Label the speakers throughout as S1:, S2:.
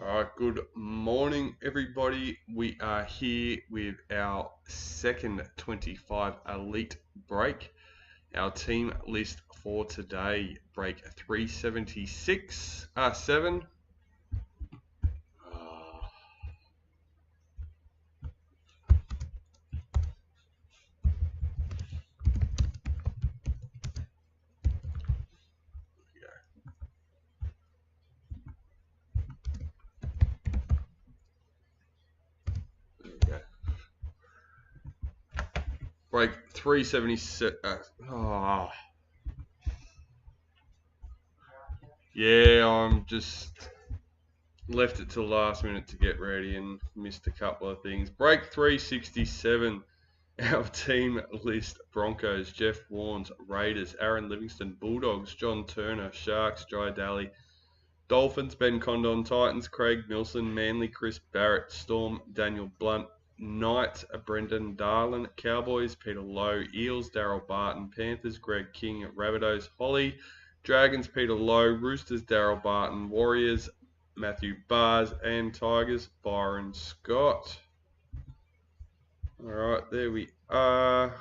S1: Alright, good morning everybody. We are here with our second 25 Elite break. Our team list for today, break 376, 7. Break 376. Yeah, I'm just left it till last minute to get ready and missed a couple of things. Break 367. Our team list: Broncos, Jeff Warnes; Raiders, Aaron Livingstone; Bulldogs, John Turner; Sharks, Daly; Dolphins, Ben Condon; Titans, Craig Milson; Manly, Chris Barrett; Storm, Daniel Bunt; Knights, Brendon, Dahlen; Cowboys, Peter Lowe; Eels, Daryl, Barton; Panthers, Greg King; Rabbitohs, Holly; Dragons, Peter Lowe; Roosters, Daryl, Barton; Warriors, Matthew Bars; and Tigers, Byron Scott. Alright, there we are.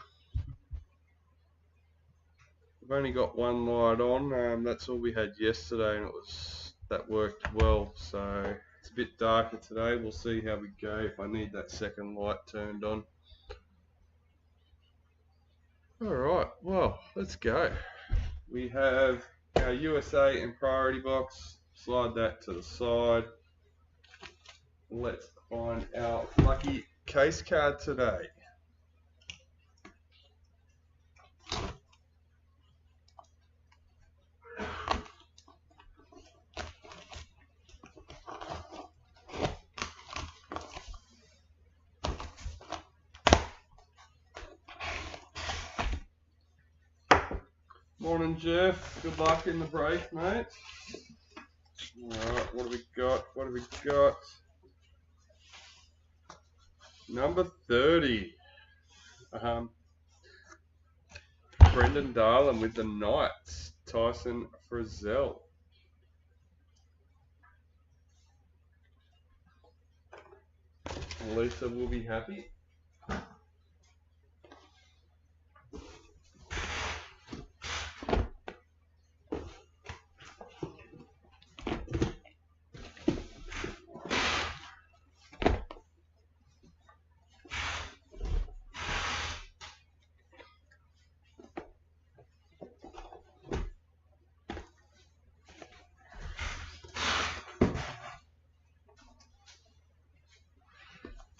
S1: We've only got one light on. That's all we had yesterday, and that worked well. So it's a bit darker today. We'll see how we go if I need that second light turned on. Alright, well, let's go. We have our USA and Priority Box. Slide that to the side. Let's find our lucky case card today. Morning, Jeff. Good luck in the break, mate. Alright, what have we got? Number 30. Brendan Dahlen with the Knights. Tyson Frizzell. Lisa will be happy.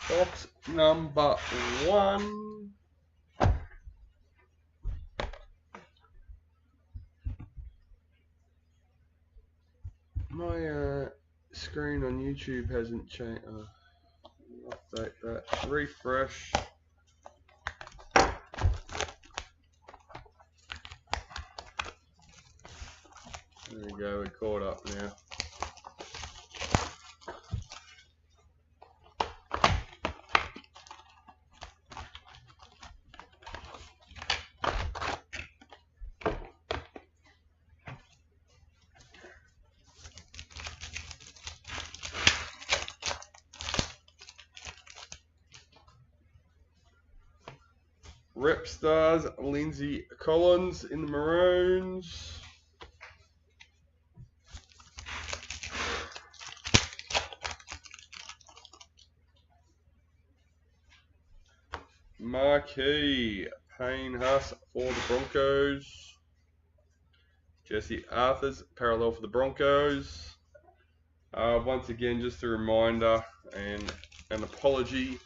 S1: Box number 1. My screen on YouTube hasn't changed. Update that. Refresh. There we go. We're caught up now. Rep Stars, Lindsay Collins in the Maroons. Marquee, Payne Huss for the Broncos. Jesse Arthurs, parallel for the Broncos. Once again, just a reminder and an apology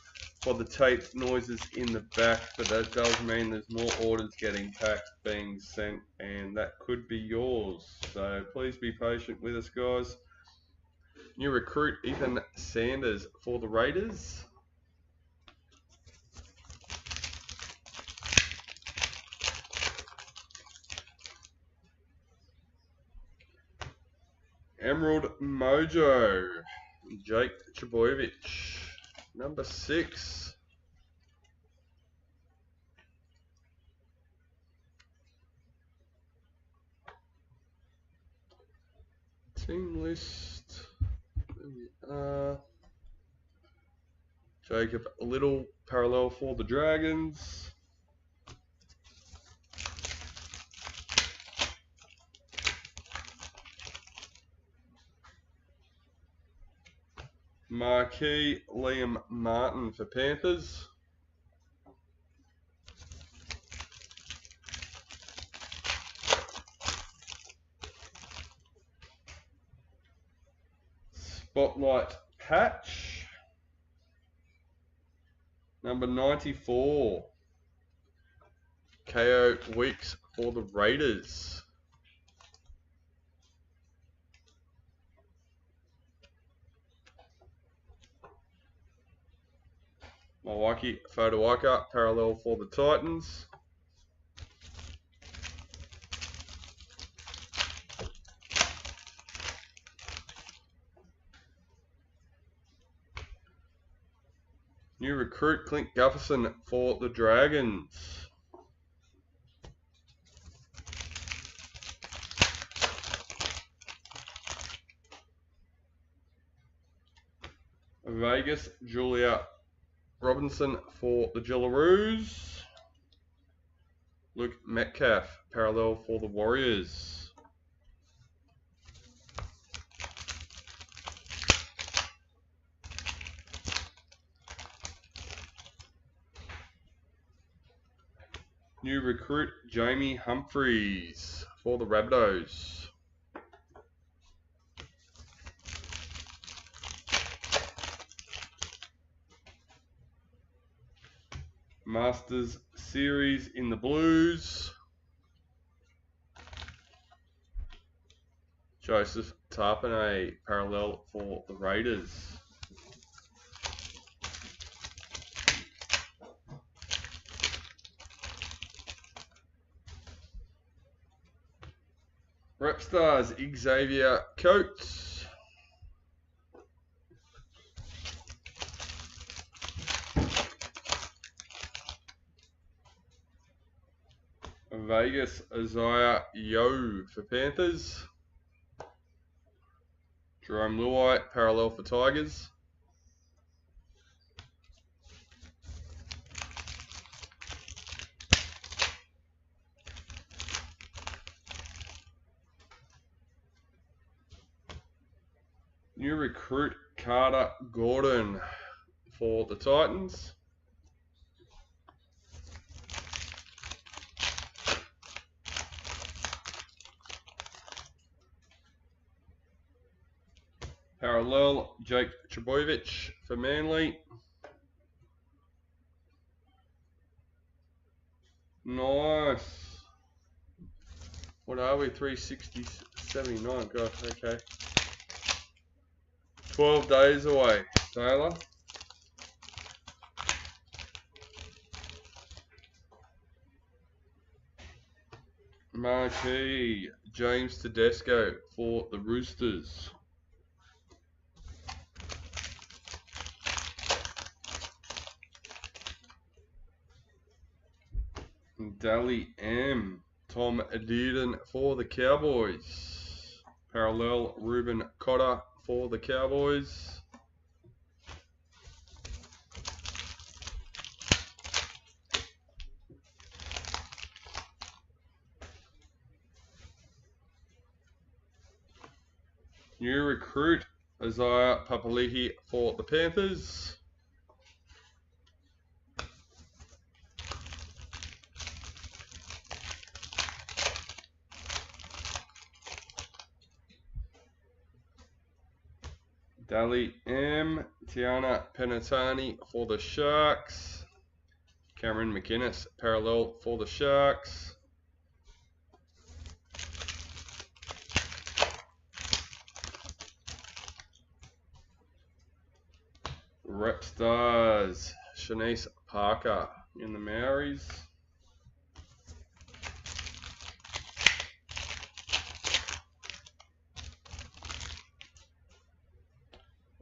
S1: for the tape noises in the back, but that does mean there's more orders getting packed, being sent, and that could be yours. So please be patient with us, guys. New recruit Ethan Sanders for the Raiders. Emerald Mojo, Jake Trbojevic, number 6. Team list, Jacob Little, parallel for the Dragons. Marquee Liam Martin for Panthers. Spotlight patch. Number 94. KO Weeks for the Raiders. Milwaukee Fodawaker, parallel for the Titans. New recruit Clint Gufferson for the Dragons. Vegas Julia Robinson for the Jillaroos. Luke Metcalf, parallel for the Warriors. New recruit Jamie Humphreys for the Rabbitohs. Masters Series in the Blues. Joseph Tarpanay, parallel for the Raiders. Rep Stars Xavier Coates. Vegas Isaiah Yeo for Panthers. Jerome Luai, parallel for Tigers. New recruit Carter Gordon for the Titans. Parallel Jake Trbojevic for Manly. Nice. What are we? 360, 79. Gosh, okay. 12 days away, Taylor. Marquee James Tedesco for the Roosters. Daly M. Tom Dearden for the Cowboys. Parallel Ruben Cotter for the Cowboys. New recruit Isaiah Papali'i for the Panthers. Daly M. Tiana Penatani for the Sharks. Cameron McInnes, parallel for the Sharks. Rep Stars, Shanice Parker in the Maoris.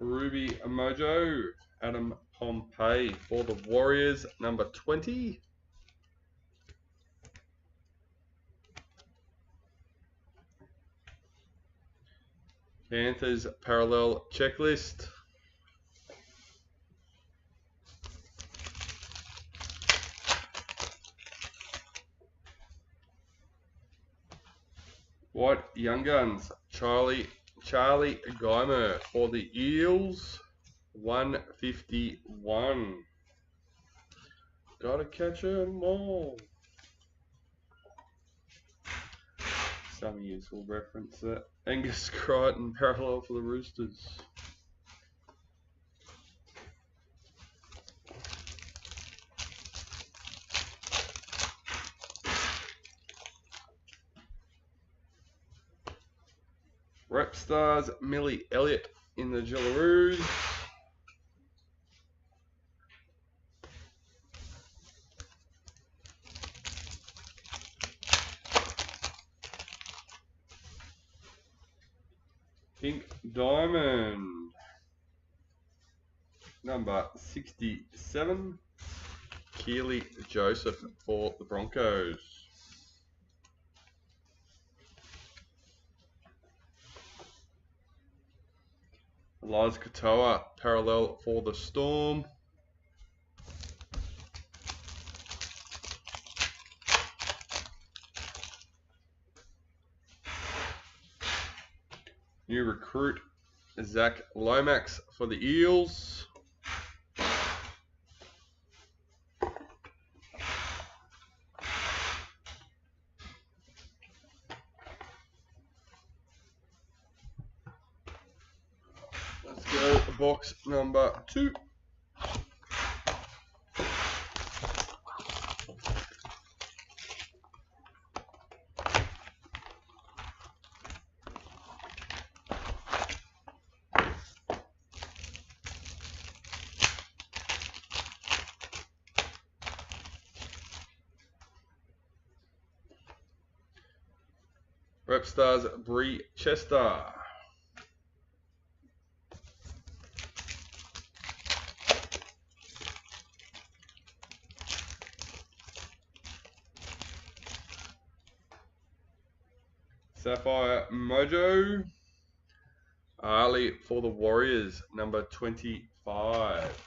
S1: Ruby Mojo, Adam Pompey for the Warriors, number 20. Panthers parallel checklist. White Young Guns, Charlie Geimer for the Eels, 151. Gotta catch 'em all. Some of you will reference that. Angus Crichton parallel for the Roosters. Rep Stars, Millie Elliott in the Jillaroos. Pink Diamond, number 67, Keely Joseph for the Broncos. Eliza Katoa, parallel for the Storm. New recruit, Zach Lomax for the Eels. Let's go box number 2. Rep Stars, Bree Chester. Sapphire Mojo. Ali for the Warriors, number 25.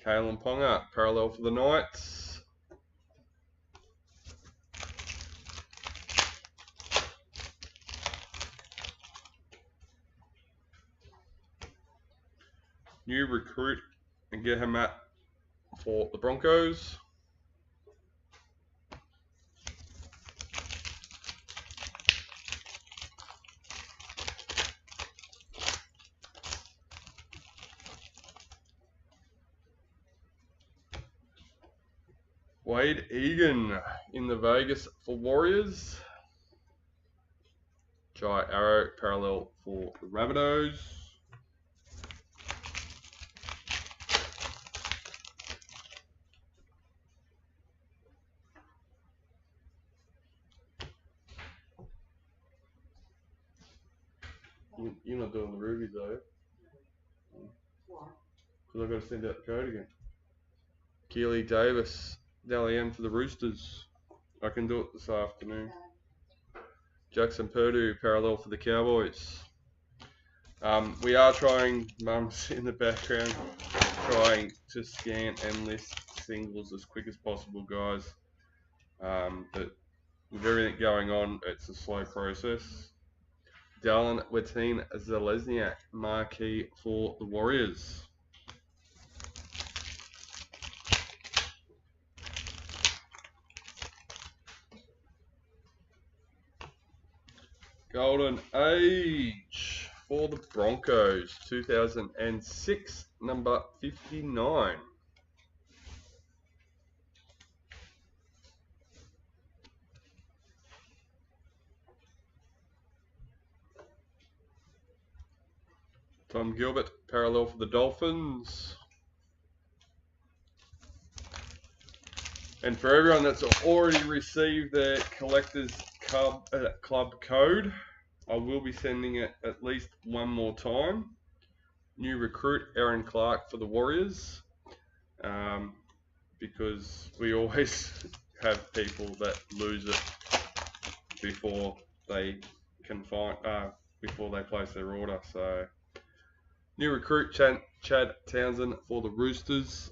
S1: Kalen Ponga, parallel for the Knights. New recruit, Gehamat for the Broncos. Wade Egan in the Vegas for Warriors. Jai Arrow parallel for the Rabbitohs. You're not doing the rubies, are you? Why? Because I've got to send out the code again. Keely Davis, Dahlen for the Roosters. I can do it this afternoon. Jackson Purdue, parallel for the Cowboys. We are trying, Mum's in the background, trying to scan and list singles as quick as possible, guys. But with everything going on, it's a slow process. Dahlen Weteen Zalesniak, marquee for the Warriors. Golden Age for the Broncos, 2006, number 59. Tom Gilbert, parallel for the Dolphins. And for everyone that's already received their Collector's Club code, I will be sending it at least one more time. New recruit, Aaron Clark for the Warriors. If because we always have people that lose it before they can find before they place their order. So new recruit Chad Townsend for the Roosters.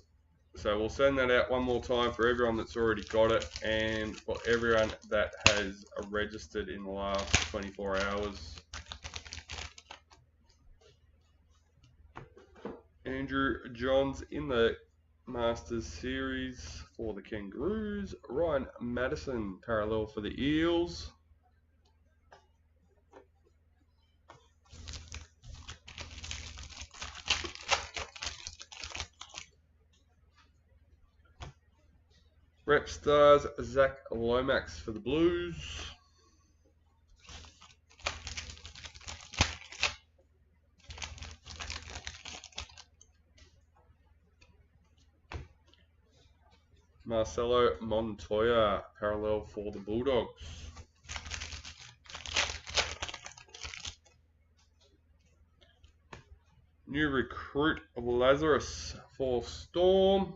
S1: So we'll send that out one more time for everyone that's already got it and for everyone that has registered in the last 24 hours. Andrew Johns in the Masters Series for the Kangaroos. Ryan Madison parallel for the Eels. Rep Stars, Zach Lomax for the Blues. Marcelo Montoya, parallel for the Bulldogs. New recruit Lazarus for Storm.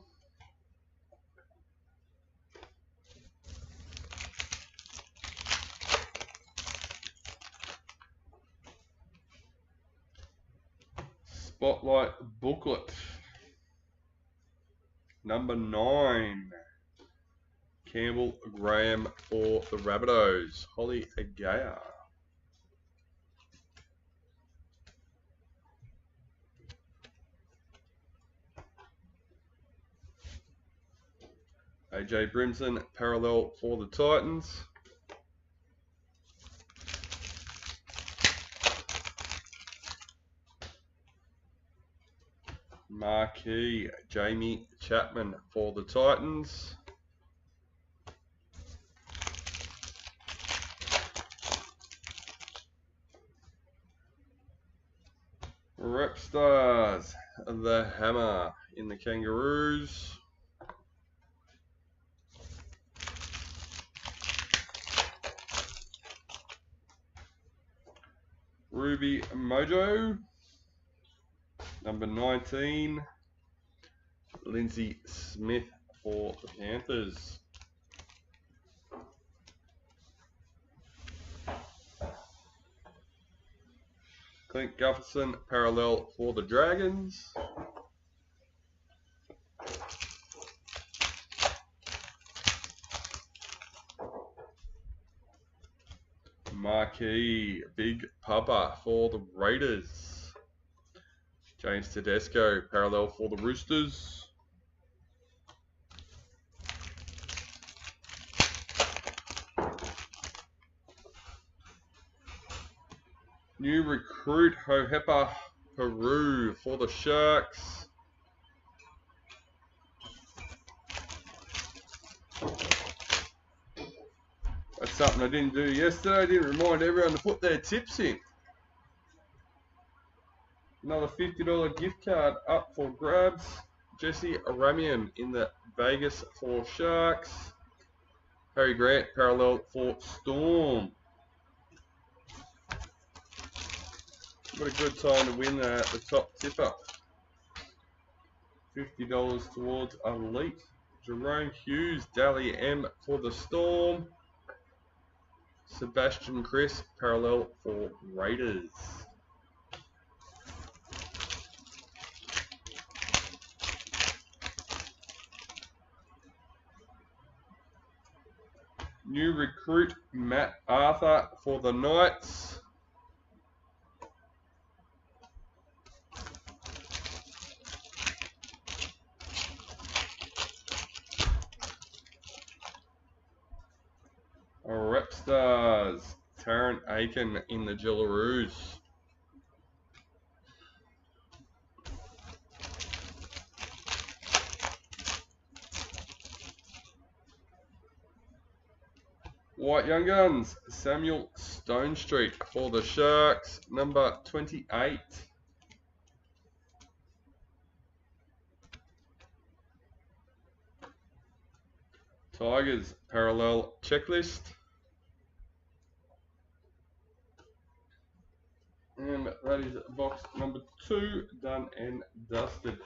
S1: Spotlight booklet. Number 9. Campbell Graham for the Rabbitohs. Holly Gaer. AJ Brimson parallel for the Titans. Marquee Jamie Chapman for the Titans. Rep Stars, the Hammer in the Kangaroos. Ruby Mojo, number 19. Lindsay Smith for the Panthers. Clint Gufferson parallel for the Dragons. Marquee Big Papa for the Raiders. James Tedesco parallel for the Roosters. New recruit Hohepa Peru for the Sharks. That's something I didn't do yesterday. I didn't remind everyone to put their tips in. Another $50 gift card up for grabs. Jesse Ramian in the Vegas for Sharks. Harry Grant parallel for Storm. What a good time to win the top tipper. $50 towards Elite. Jerome Hughes, Daly M for the Storm. Sebastian Chris parallel for Raiders. New recruit Matt Arthur for the Knights. Rep Stars, Tarrant Aiken in the Jillaroos. White Young Guns, Samuel Stonestreet for the Sharks, number 28. Tigers, parallel checklist. And that is box number 2, done and dusted.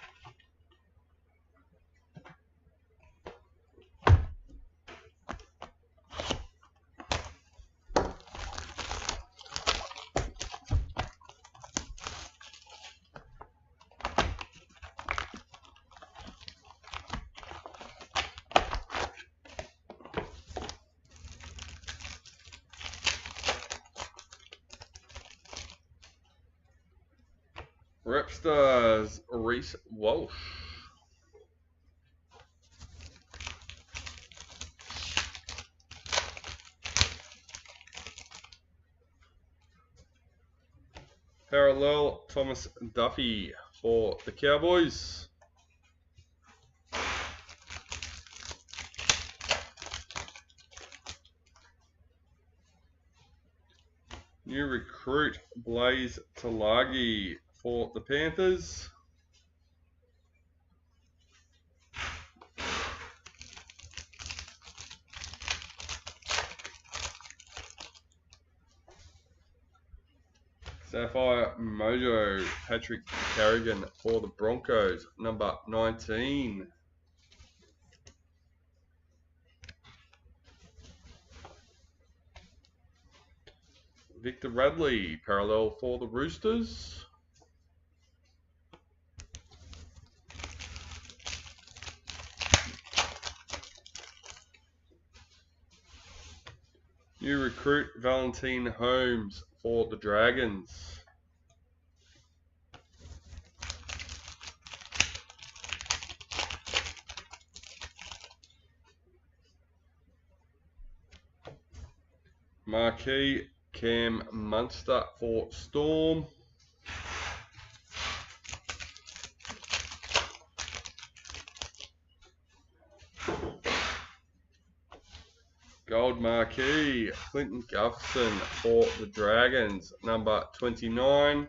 S1: Rep Stars, Reece Walsh. Parallel, Thomas Duffy for the Cowboys. New recruit, Blaze Talagi for the Panthers. Sapphire Mojo, Patrick Carrigan for the Broncos, number 19. Victor Radley, parallel for the Roosters. New recruit, Valentine Holmes for the Dragons. Marquee, Cam Munster for Storm. Gold Marquee, Clinton Gufferson for the Dragons, number 29.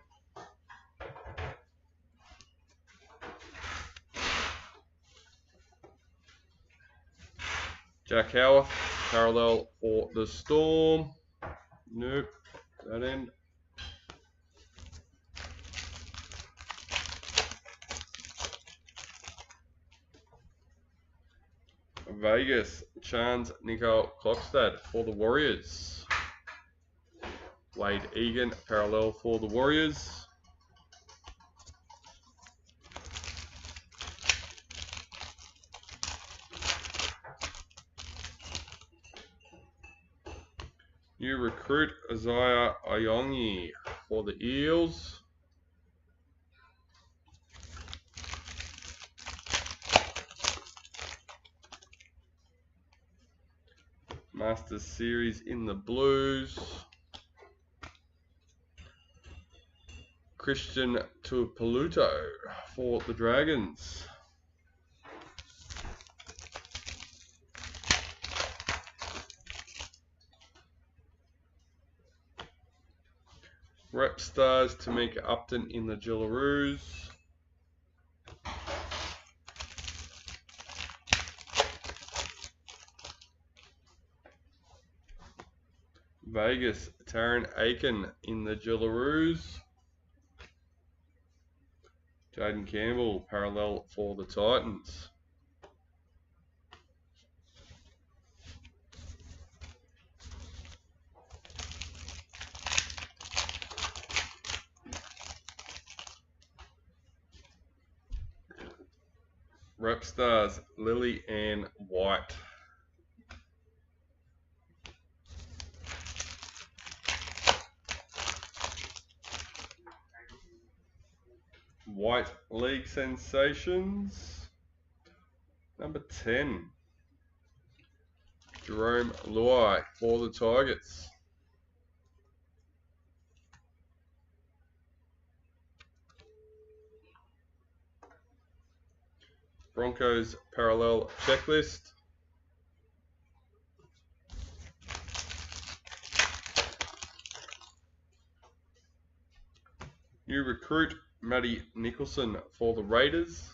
S1: Jack Howarth, parallel for the Storm. Nope, that end. Vegas, Chance Nico Klokstad for the Warriors. Wade Egan, parallel for the Warriors. New recruit, Isaiah Ayongi for the Eels. Masters Series in the Blues. Christian Tuipulotu for the Dragons. Rep Stars, Tamika Upton in the Jillaroos. Vegas, Taryn Aiken in the Jillaroos. Jaden Campbell, parallel for the Titans. Rep Stars, Lily Ann White. White League Sensations, number 10. Jerome Luai for the Tigers. Broncos parallel checklist. New recruit, Matty Nicholson for the Raiders.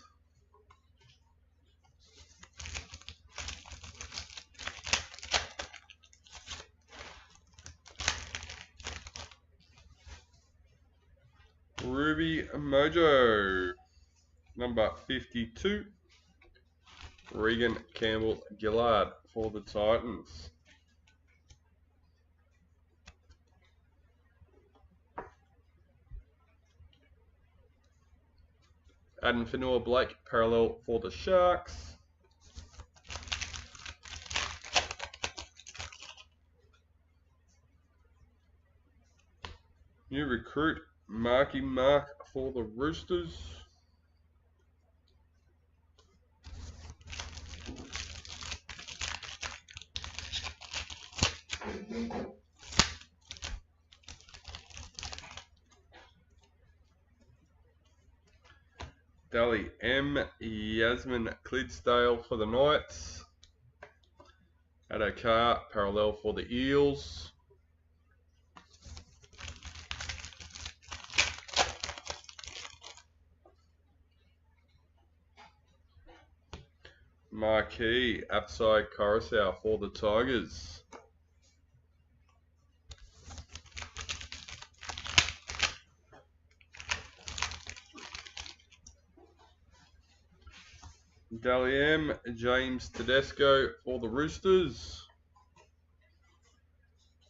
S1: Ruby Mojo, number 52. Regan Campbell Gillard for the Titans. Adam Fanua Blake, parallel for the Sharks. New recruit, Marky Mark for the Roosters. Daly M. Yasmin Clydesdale for the Knights. Gaer parallel for the Eels. Marquee Apsai Coruscant for the Tigers. Daly M. James Tedesco for the Roosters.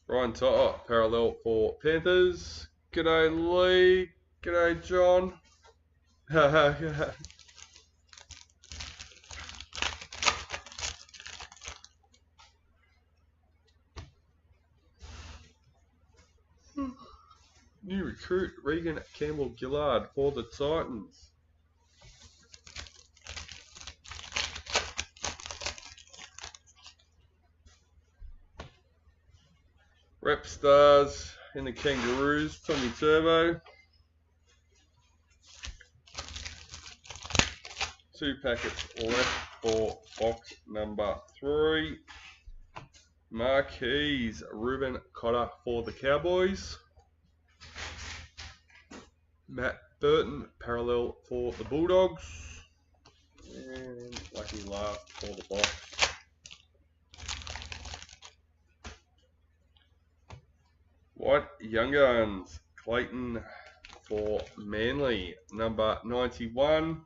S1: Ryan Totter parallel for Panthers. G'day Lee. G'day John. New recruit Regan Campbell-Gillard for the Titans. Rep Stars in the Kangaroos, Tommy Turbo. 2 packets left for box number 3. Marquees, Ruben Cotter for the Cowboys. Matt Burton, parallel for the Bulldogs. And lucky last for the box. White Young Guns, Clayton for Manly, number 91.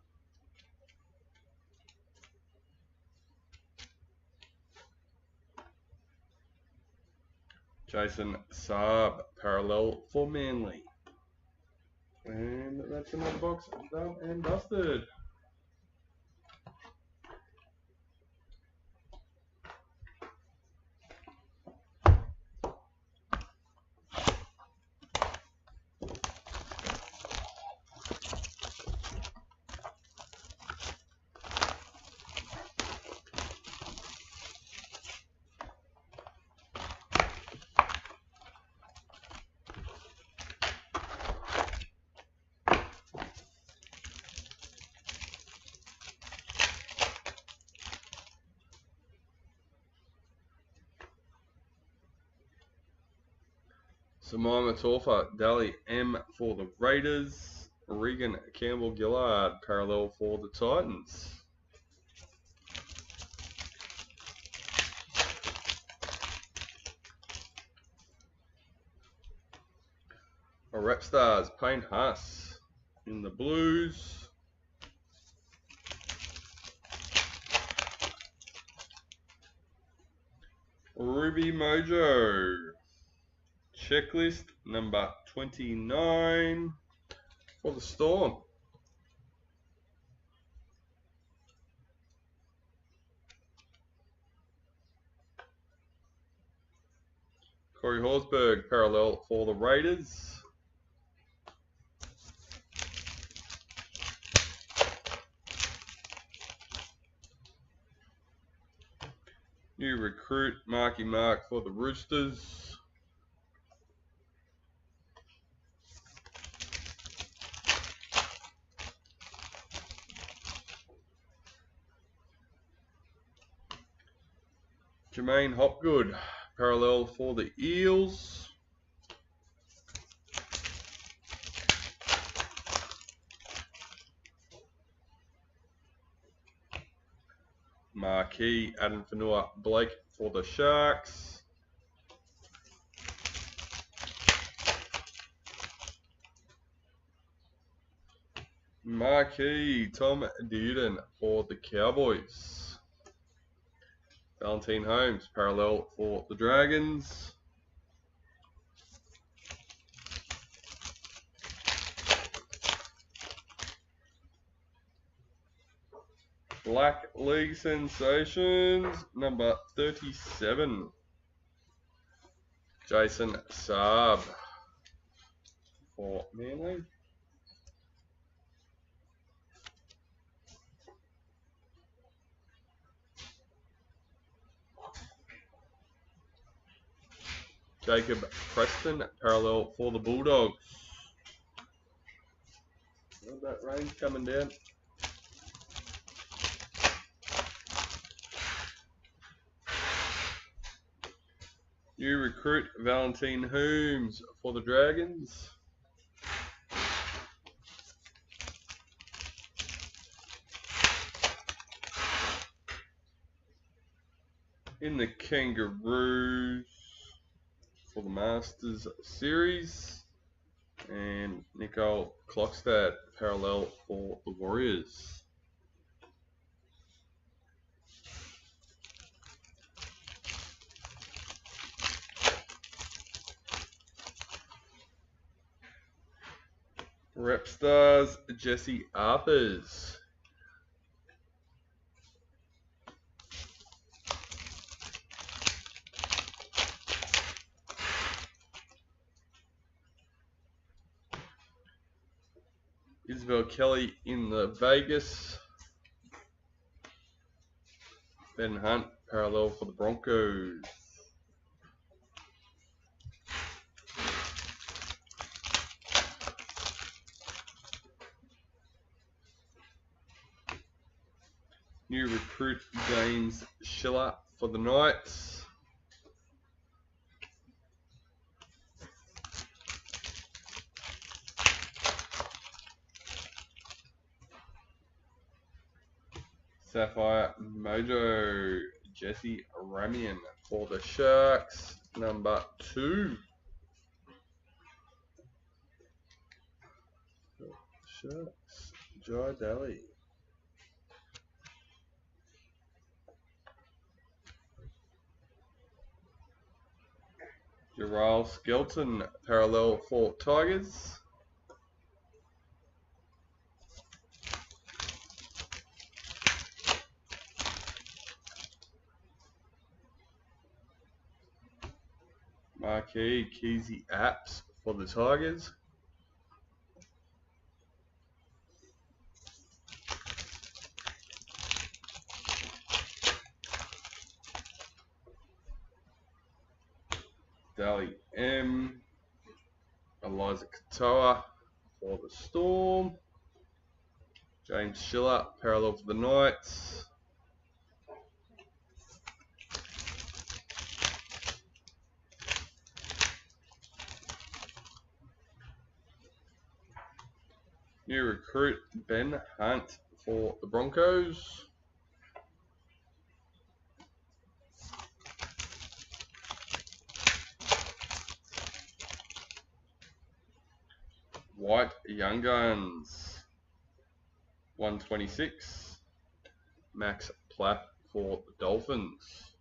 S1: Jason Saab, parallel for Manly. And that's another box done and dusted. Jemima Torfa, Daly M for the Raiders. Regan Campbell-Gillard, parallel for the Titans. Rep Stars, Payne Haas in the Blues. Ruby Mojo. Checklist number 29 for the Storm. Corey Horsburgh, parallel for the Raiders. New recruit, Marky Mark for the Roosters. Jermaine Hopgood, parallel for the Eels. Marquee, Adam Fanua Blake for the Sharks. Marquee, Tom Dearden for the Cowboys. Valentine Holmes, parallel for the Dragons. Black League Sensations, number 37. Jason Saab for Manly. Jacob Preston, parallel for the Bulldogs. Look at that range coming down. New recruit Valentine Holmes for the Dragons. In the Kangaroos for the Masters Series. And Nicole Klokstad, parallel for the Warriors. Rep Stars, Jesse Arthurs. Isabel Kelly in the Vegas. Ben Hunt, parallel for the Broncos. New recruit James Schiller for the Knights. Sapphire Mojo, Jesse Ramian for the Sharks, number 2. Sharks, Daly. Daryl Skelton, parallel for Tigers. Marquee Keezy Apps for the Tigers. Daly M. Eliza Katoa for the Storm. James Schiller, parallel for the Knights. New recruit Ben Hunt for the Broncos. White Young Guns, 126. Max Platt for the Dolphins.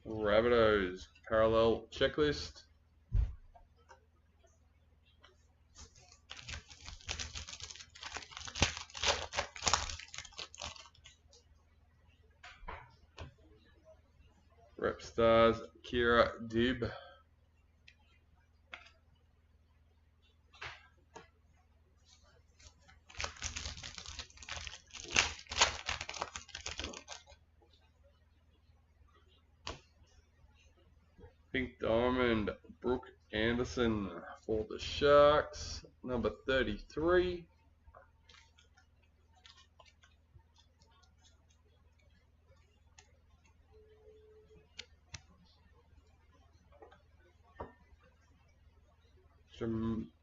S1: Rabbitohs, parallel checklist. Rep Stars, Kira Dib. Pink Diamond, Brooke Anderson for the Sharks, number 33.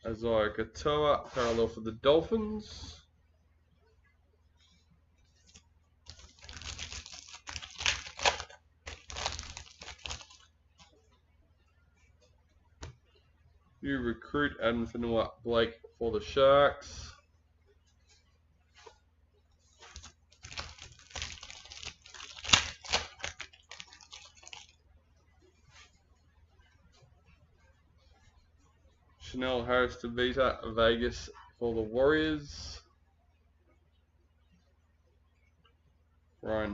S1: Isaiah Katoa, parallel for the Dolphins. New recruit Adam Fanua Blake for the Sharks. Chanel Harris Tavita Vegas for the Warriors.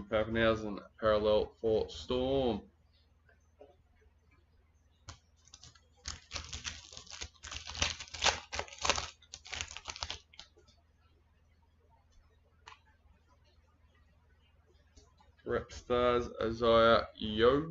S1: Pappenhausen parallel for Storm. Rep Stars Isaiah Yo.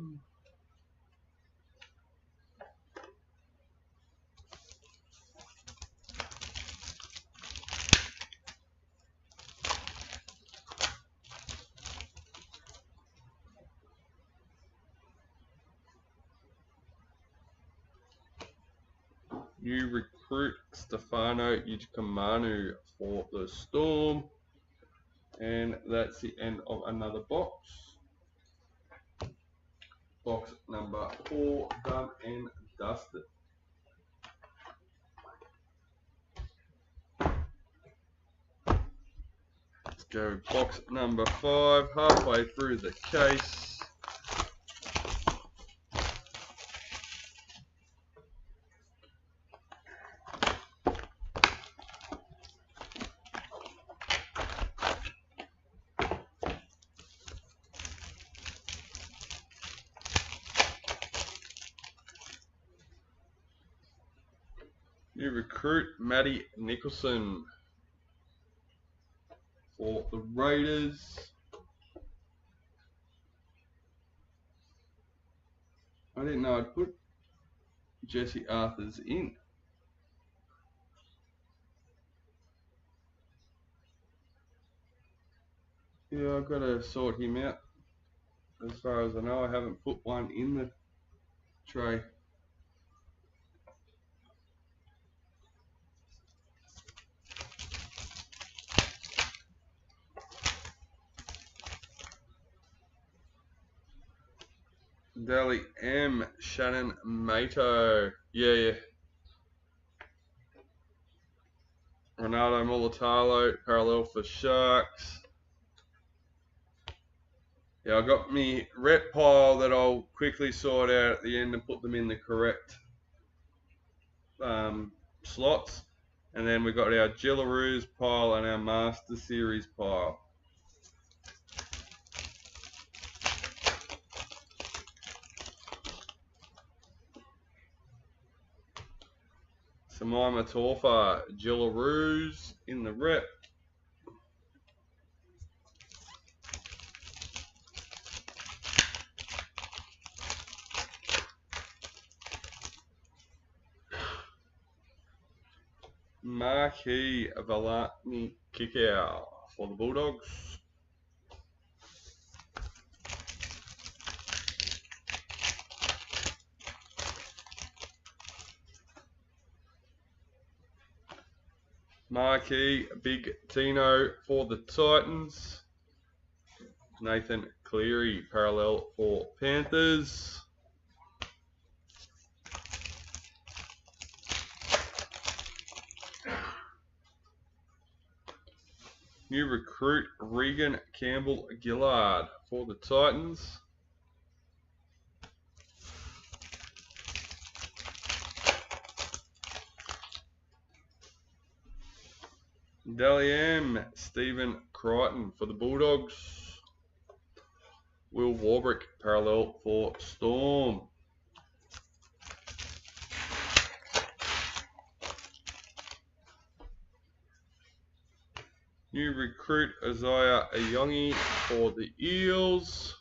S1: New recruit Stefano Ujikamanu for the Storm. And that's the end of another box. Box number 4 done and dusted. Let's go box number 5, halfway through the case. New recruit Matty Nicholson for the Raiders. I didn't know I'd put Jesse Arthurs in. Yeah, I've got to sort him out. As far as I know, I haven't put one in the tray. Daly M. Shannon Mato. Yeah. Ronaldo Mulatalo, parallel for Sharks. Yeah, I got me rep pile that I'll quickly sort out at the end and put them in the correct slots. And then we've got our Gillaroos pile and our Master Series pile. Samaima Torfa, Gillaroos in the rep. Marquis Valani Kickout for the Bulldogs. Marquis Big Tino for the Titans. Nathan Cleary parallel for Panthers. New recruit Regan Campbell Gillard for the Titans. Daly M. Stephen Crichton for the Bulldogs. Will Warbrick parallel for Storm. New recruit Isaiah Ayongi for the Eels.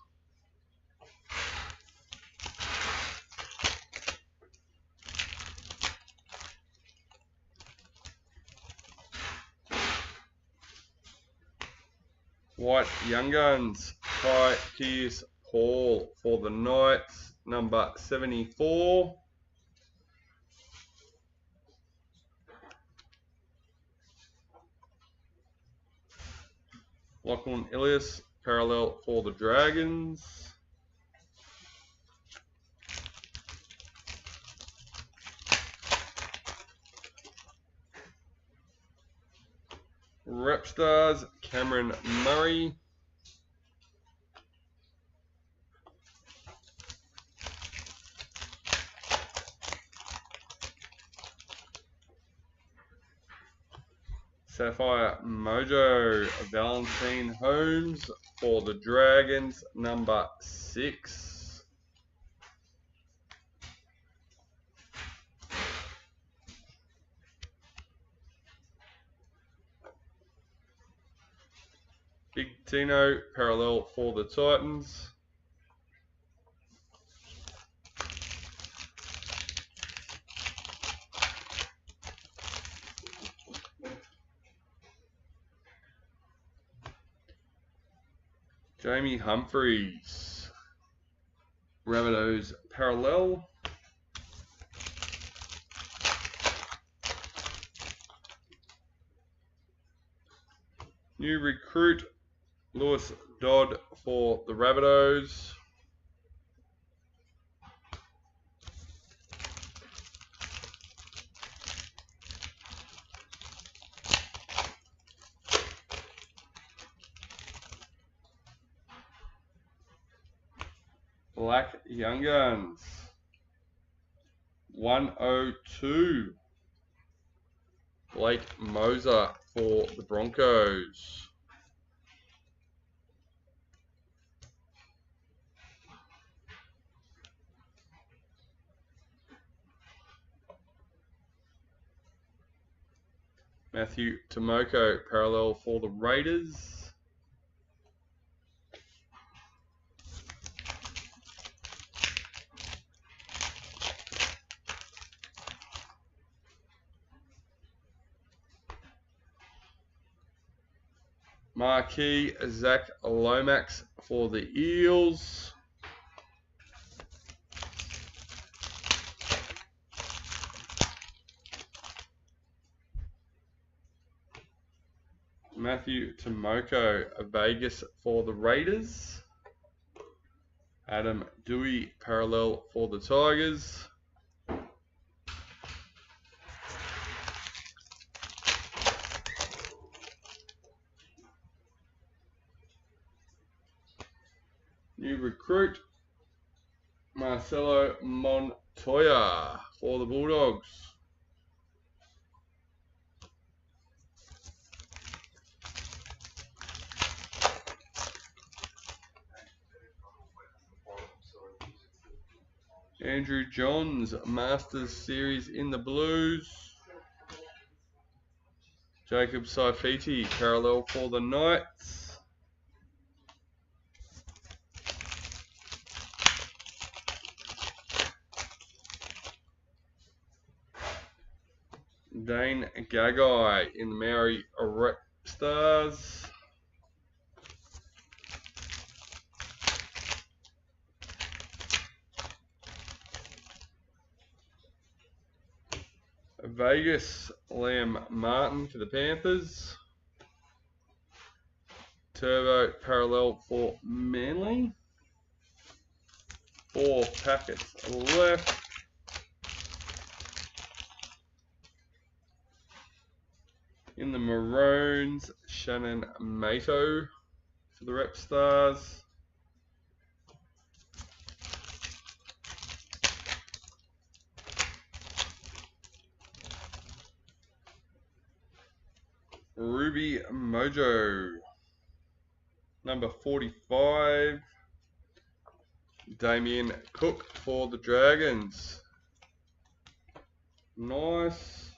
S1: White Young Guns, Ty Pierce Paul for the Knights, number 74. Lachlan Ilias, parallel for the Dragons. Rep Stars, Cameron Murray. Sapphire Mojo, Valentine Holmes for the Dragons, number 6. Big Tino, parallel for the Titans. Jamie Humphreys, Rabbitohs parallel. New recruit, Lewis Dodd for the Rabbitohs. Black Young Guns, 102. Blake Moser for the Broncos. Matthew Tomoko, parallel for the Raiders. Marquee Zach Lomax for the Eels. Matthew Tomoko, Vegas for the Raiders. Adam Dewey, parallel for the Tigers. New recruit, Marcelo Montoya for the Bulldogs. Andrew Johns, Masters Series in the Blues. Jacob Saifiti, parallel for the Knights. Dane Gagai in the Maori Red Stars. Vegas Liam Martin for the Panthers. Turbo parallel for Manly. 4 packets left. In the Maroons, Shannon Mato for the Rep Stars. Ruby Mojo, number 45. Damien Cook for the Dragons. Nice.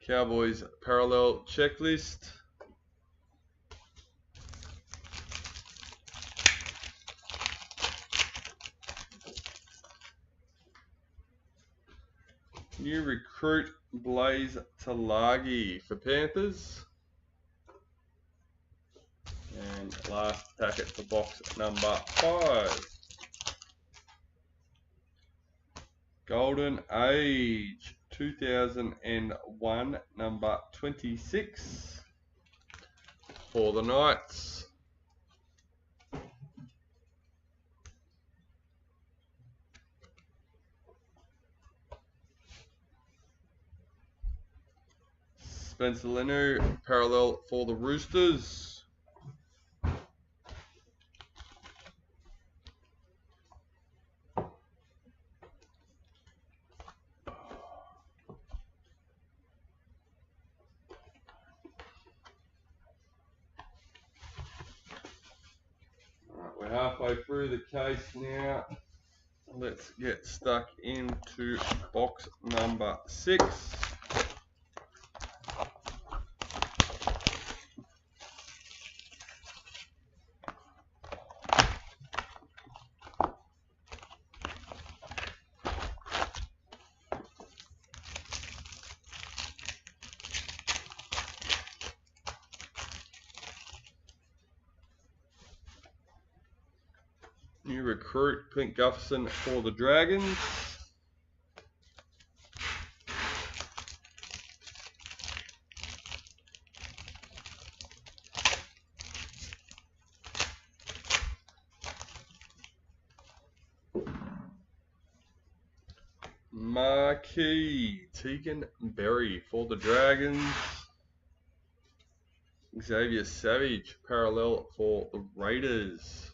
S1: Cowboys parallel checklist. New recruit Blaze Talagi for Panthers. And last packet for box number 5. Golden Age 2001, number 26 for the Knights. Spencer Lenu, parallel for the Roosters. halfway through the case now. Let's get stuck into box number 6. New recruit, Clint Gutherson for the Dragons. Marquee, Tegan Berry for the Dragons. Xavier Savage, parallel for the Raiders.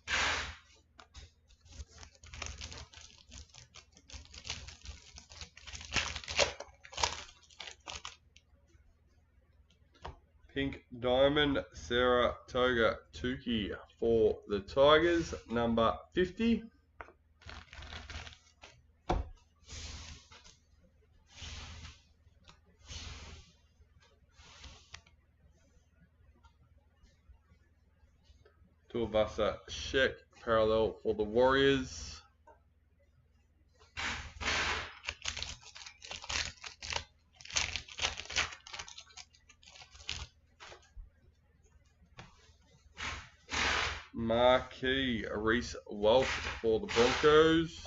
S1: Pink Diamond, Sarah Toga Tuki for the Tigers, number 50. Tuivasa Sheck, parallel for the Warriors. Marquee, Reese Welsh for the Broncos.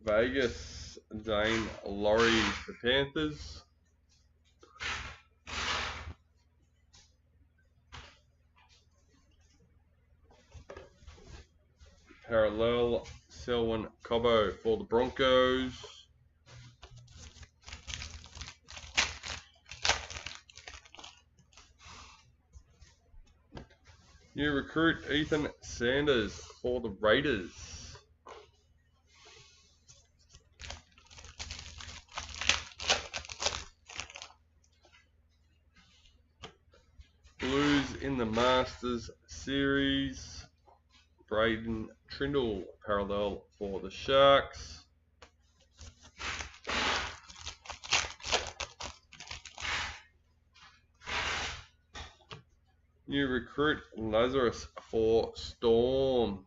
S1: Vegas, Dane Laurie for Panthers. Parallel, Selwyn Cobbo for the Broncos. New recruit, Ethan Sanders for the Raiders. Blues in the Masters Series, Braden Trindle, parallel for the Sharks. New recruit, Lazarus for Storm.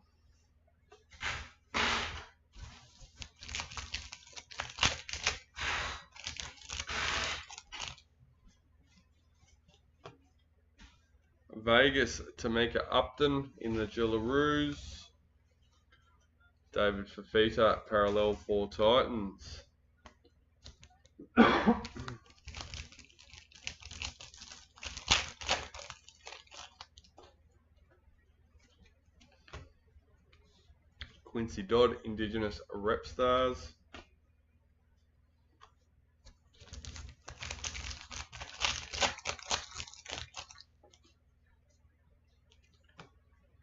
S1: Vegas, Tameka Upton in the Jillaroos. David Fafita, parallel for Titans. Quincy Dodd, Indigenous Rep Stars.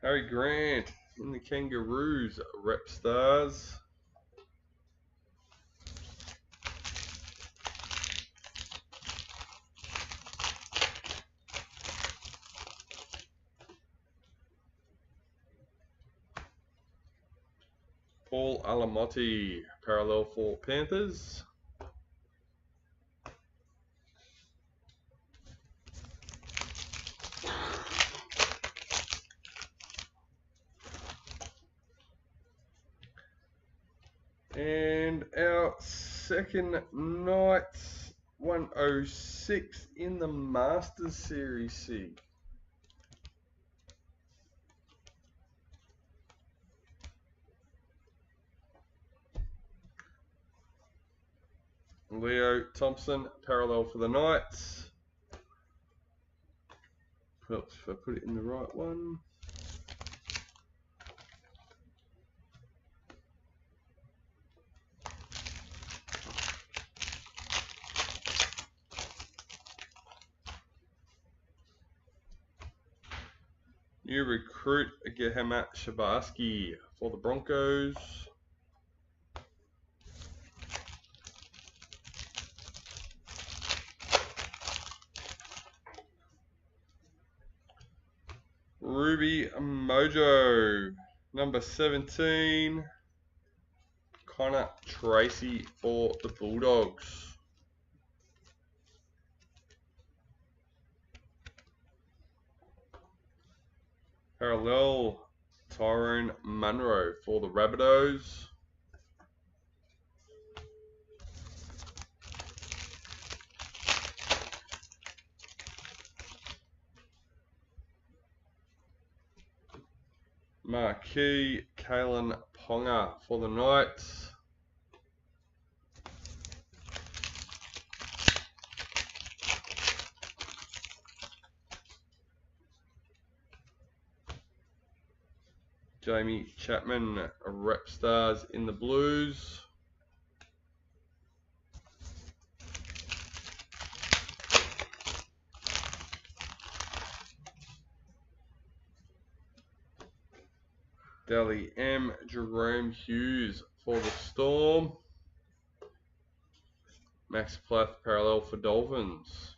S1: Harry Grant in the Kangaroos Rep Stars. Paul Alamotti, parallel for Panthers. And our second night, 106 in the Masters Series C. Leo Thompson, parallel for the Knights. Perhaps if I put it in the right one. New recruit, Gehamat Shabarsky for the Broncos. Ruby Mojo, number 17, Connor Tracy for the Bulldogs. Parallel, Tyrone Munro for the Rabbitohs. Marquee, Kalen Ponga for the Knights. Jamie Chapman, Rep Stars in the Blues. Daly M, Jerome Hughes for the Storm. Max Plath parallel for Dolphins.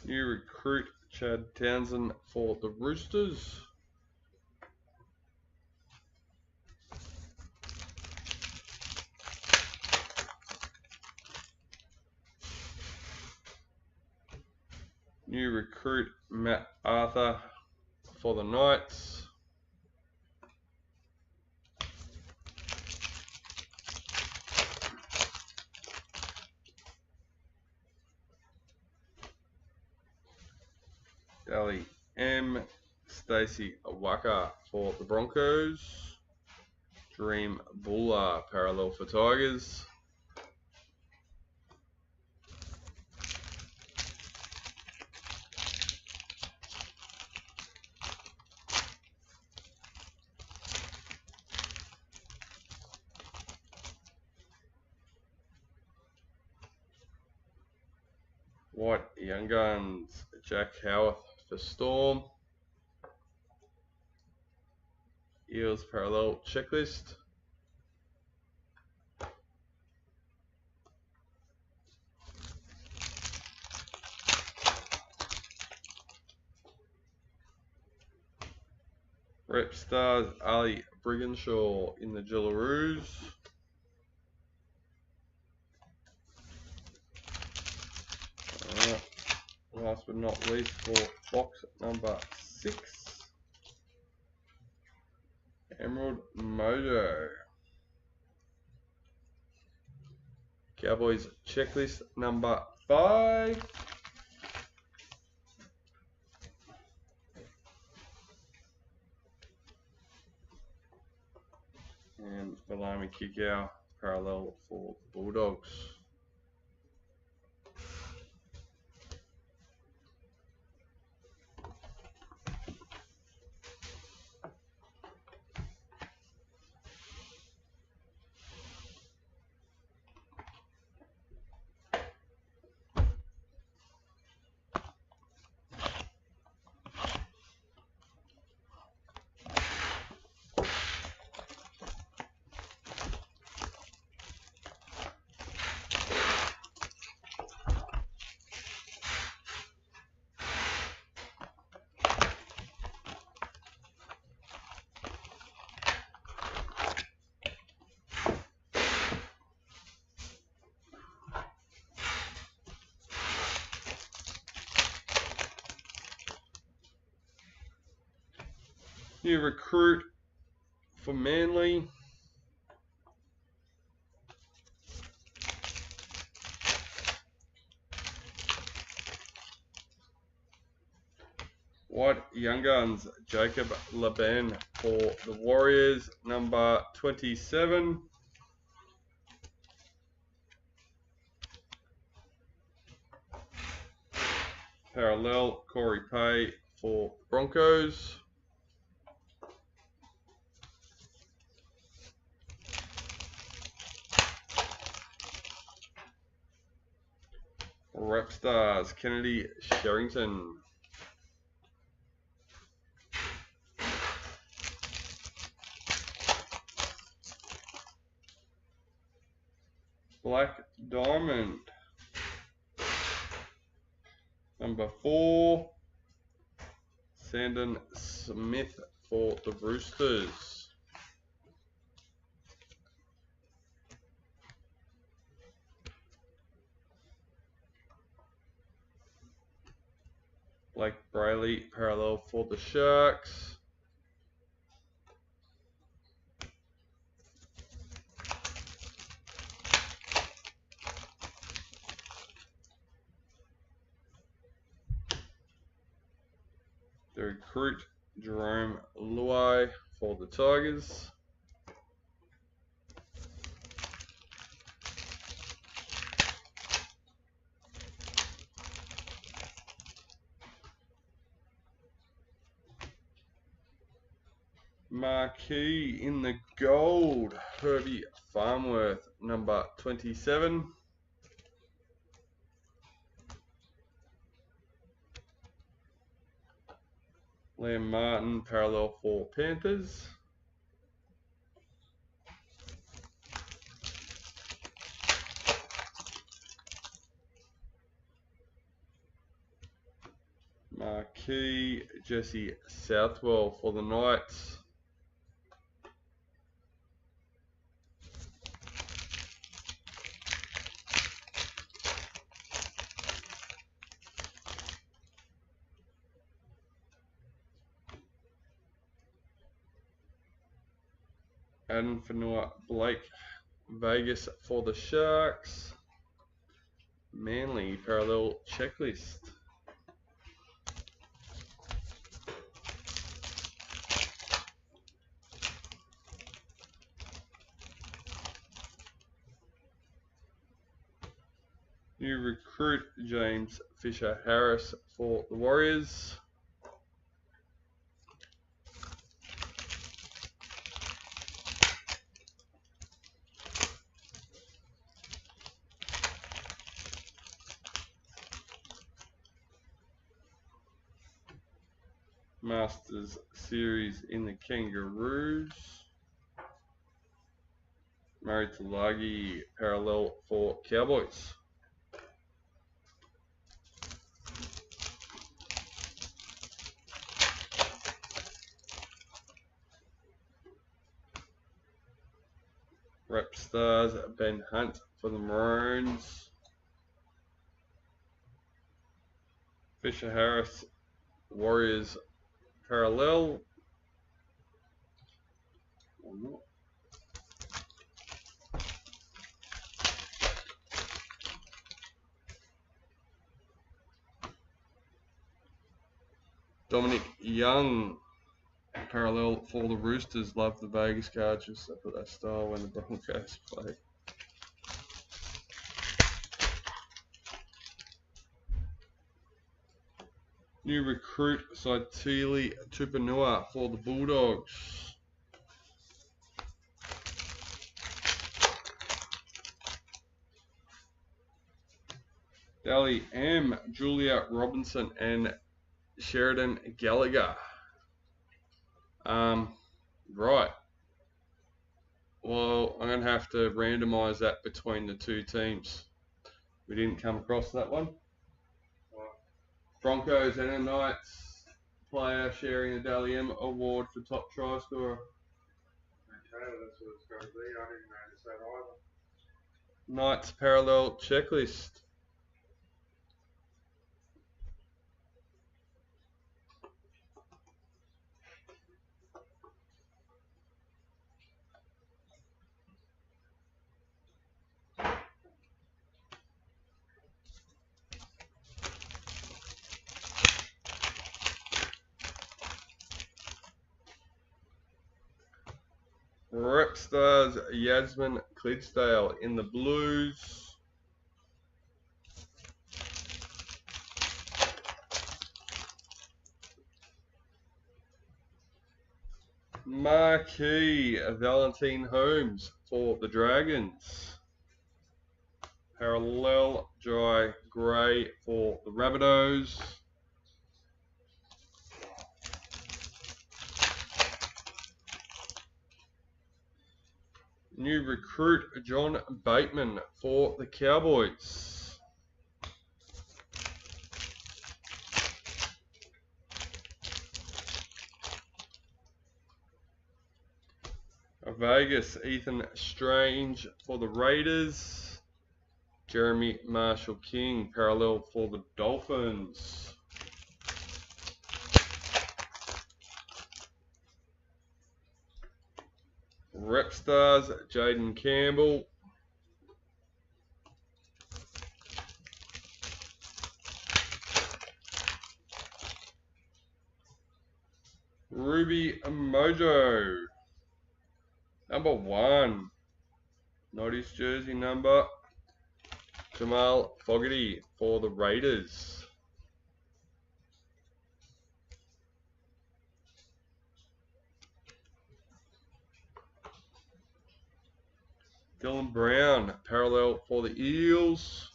S1: New recruit Chad Townsend for the Roosters. New recruit Matt Arthur for the Knights. Daly M, Stacey Awaka for the Broncos. Dream Buller parallel for Tigers. White Young Guns, Jack Howarth for Storm. Eels parallel checklist. Rep Stars, Ali Briganshaw in the Jillaroos. Last but not least for box number 6, Emerald Mojo. Cowboys checklist number 5. And Balami Kickout parallel for the Bulldogs. New recruit for Manly. White Young Guns, Jacob Laben for the Warriors, number 27. Parallel, Corey Pay for Broncos. Rep Stars, Kennedy Sherrington. Black Diamond. Number 4, Sandon Smith for the Roosters. Blake Brayley, parallel for the Sharks. The recruit, Jerome Lowe for the Tigers. Marquee in the gold, Herbie Farmworth, number 27. Liam Martin, parallel for Panthers. Marquee, Jesse Southwell for the Knights. Adam Fanua Blake Vegas for the Sharks. Manly parallel checklist. New recruit James Fisher Harris for the Warriors. Masters Series in the Kangaroos. Murray Tulagi parallel for Cowboys. Rep Stars Ben Hunt for the Maroons. Fisher Harris Warriors parallel. Dominic Young parallel for the Roosters. Love the Vegas cards, just for that style when the Broncos play. New recruit Saitili Tupanua for the Bulldogs. Daly M, Julia Robinson, and Sheridan Gallagher. Right. Well, I'm going to have to randomise that between the two teams. We didn't come across that one. Broncos and Knights player sharing the Daly M award for top try scorer.
S2: Okay, well, that's what it's got to be. I didn't notice that either.
S1: Knights parallel checklist. Rep Stars Yasmin Clydesdale in the Blues. Marquee Valentine Holmes for the Dragons. Parallel Jai Gray for the Rabbitohs. New recruit John Bateman for the Cowboys. Vegas, Ethan Strange for the Raiders. Jeremy Marshall King, parallel for the Dolphins. Rep Stars, Jaden Campbell. Ruby Mojo. Number 1. Not his jersey number. Jamal Fogarty for the Raiders. Dylan Brown, parallel for the Eels.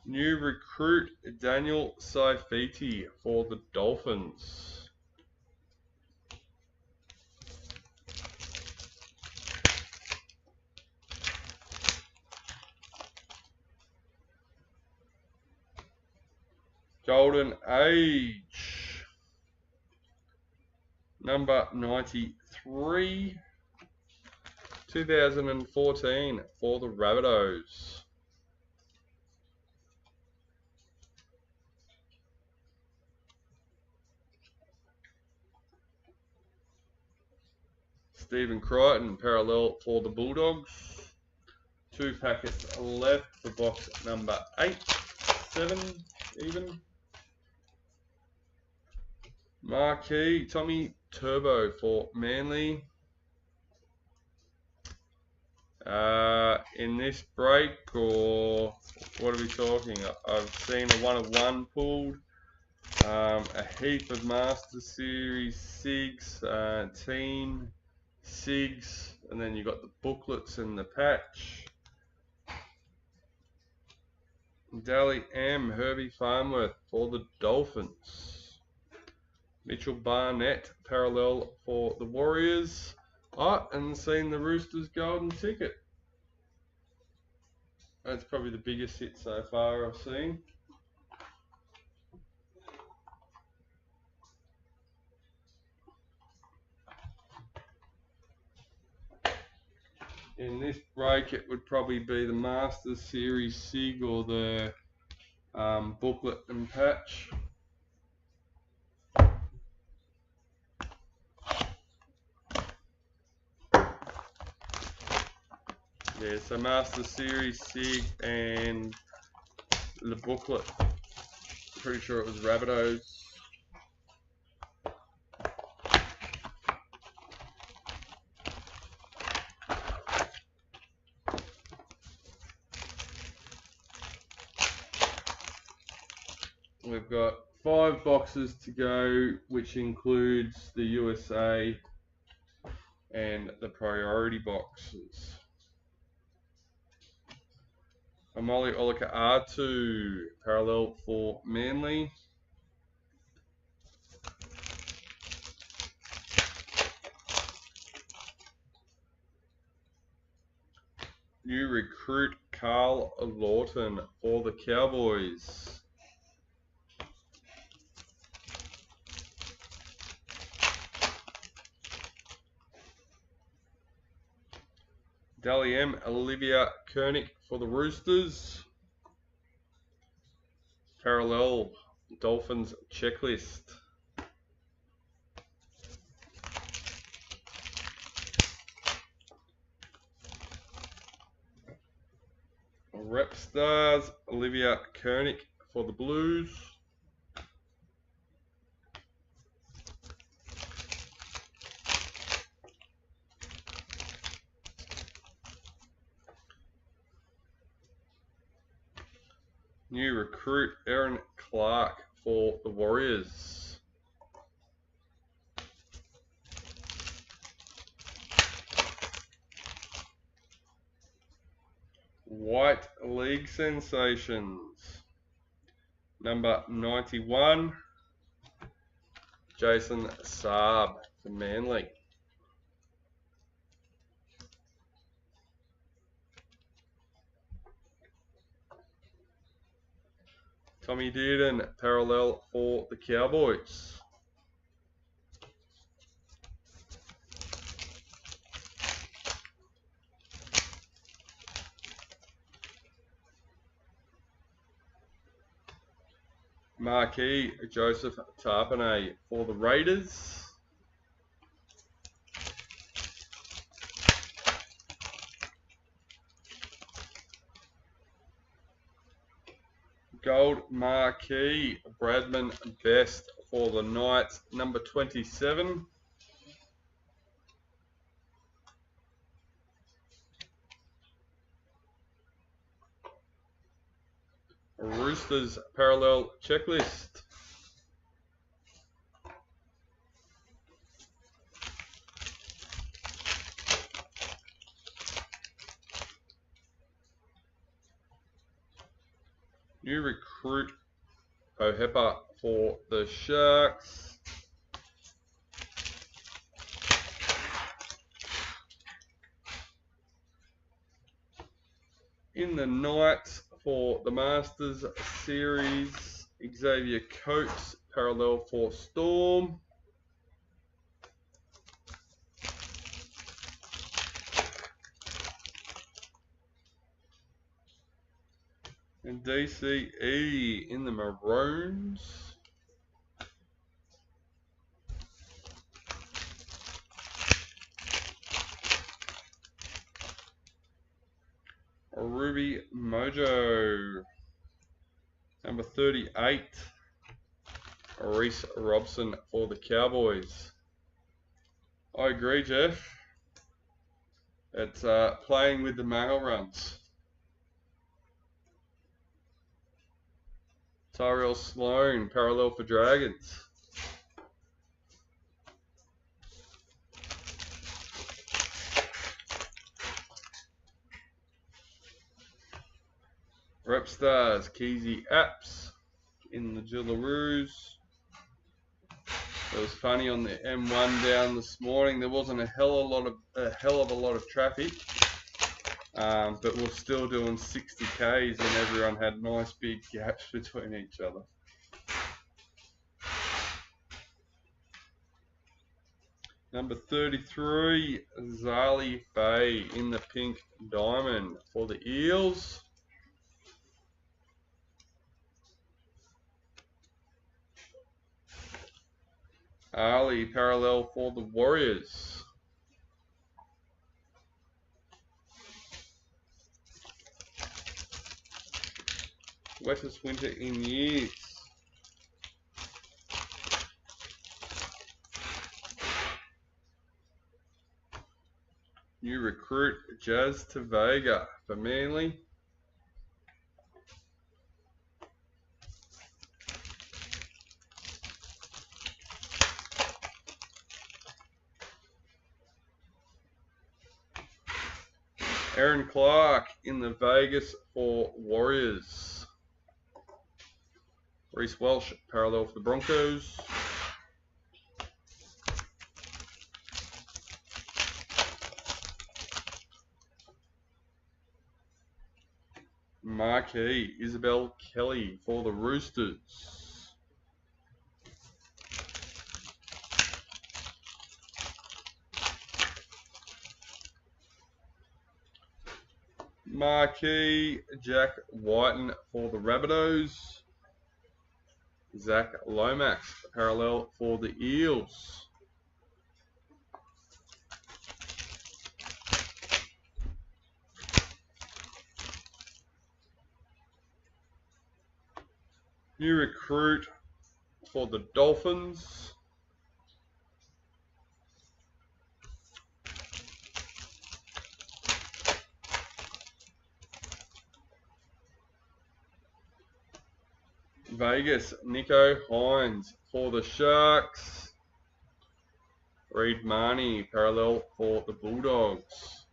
S1: New recruit Daniel Saifiti for the Dolphins. Golden Age. Number 93. 2014 for the Rabbitohs. Stephen Crichton, parallel for the Bulldogs. 2 packets left for box number 8, 7 even. Marquee, Tommy Turbo for Manly. In this break, or what are we talking? I've seen a 1 of 1 pulled. A heap of Master Series SIGs, Team SIGs, and then you got the booklets and the patch. Daly M, Herbie Farnworth for the Dolphins. Mitchell Barnett, parallel for the Warriors. And seen the Roosters golden ticket. That's probably the biggest hit so far I've seen. In this break, it would probably be the Masters Series SIG or the booklet and patch. Yeah, so Masters Series SIG and the booklet. Pretty sure it was Rabbitohs. We've got 5 boxes to go, which includes the USA and the priority boxes. Amoli Olika R2, parallel for Manly. New recruit Carl Lawton for the Cowboys. Daly M, Olivia Koenig for the Roosters. Parallel Dolphins checklist. Rep Stars, Olivia Koenig for the Blues. New recruit Aaron Clark for the Warriors. White League sensations. Number 91, Jason Saab for Manly. Tommy Dearden, parallel for the Cowboys. Marquee, Joseph Tarpanay for the Raiders. Gold Marquee, Bradman Best for the Knights, number 27. Roosters parallel checklist. New recruit Pohepa for the Sharks. In the Knights for the Masters Series, Xavier Coates, parallel for Storm. And DCE in the Maroons. Ruby Mojo, number 38, Reese Robson for the Cowboys. I agree, Jeff. It's playing with the mail runs. Tyrell Sloan, parallel for Dragons. Rep Stars, Keezy Apps in the Jillaroos. It was funny on the M1 down this morning. There wasn't a hell of a lot of traffic, but we're still doing 60 Ks, and everyone had nice big gaps between each other. Number 33, Zali Bay in the pink diamond for the Eels. Ali parallel for the Warriors. Wettest winter in years. New recruit Jazz Tavega for Manly. Aaron Clark in the Vegas for Warriors. Reece Welsh parallel for the Broncos. Marquee Isabel Kelly for the Roosters. Marquee Jack Whiten for the Rabbitohs. Zach Lomax parallel for the Eels. New recruit for the Dolphins. Vegas, Nico Hines for the Sharks. Reed Marnie, parallel for the Bulldogs.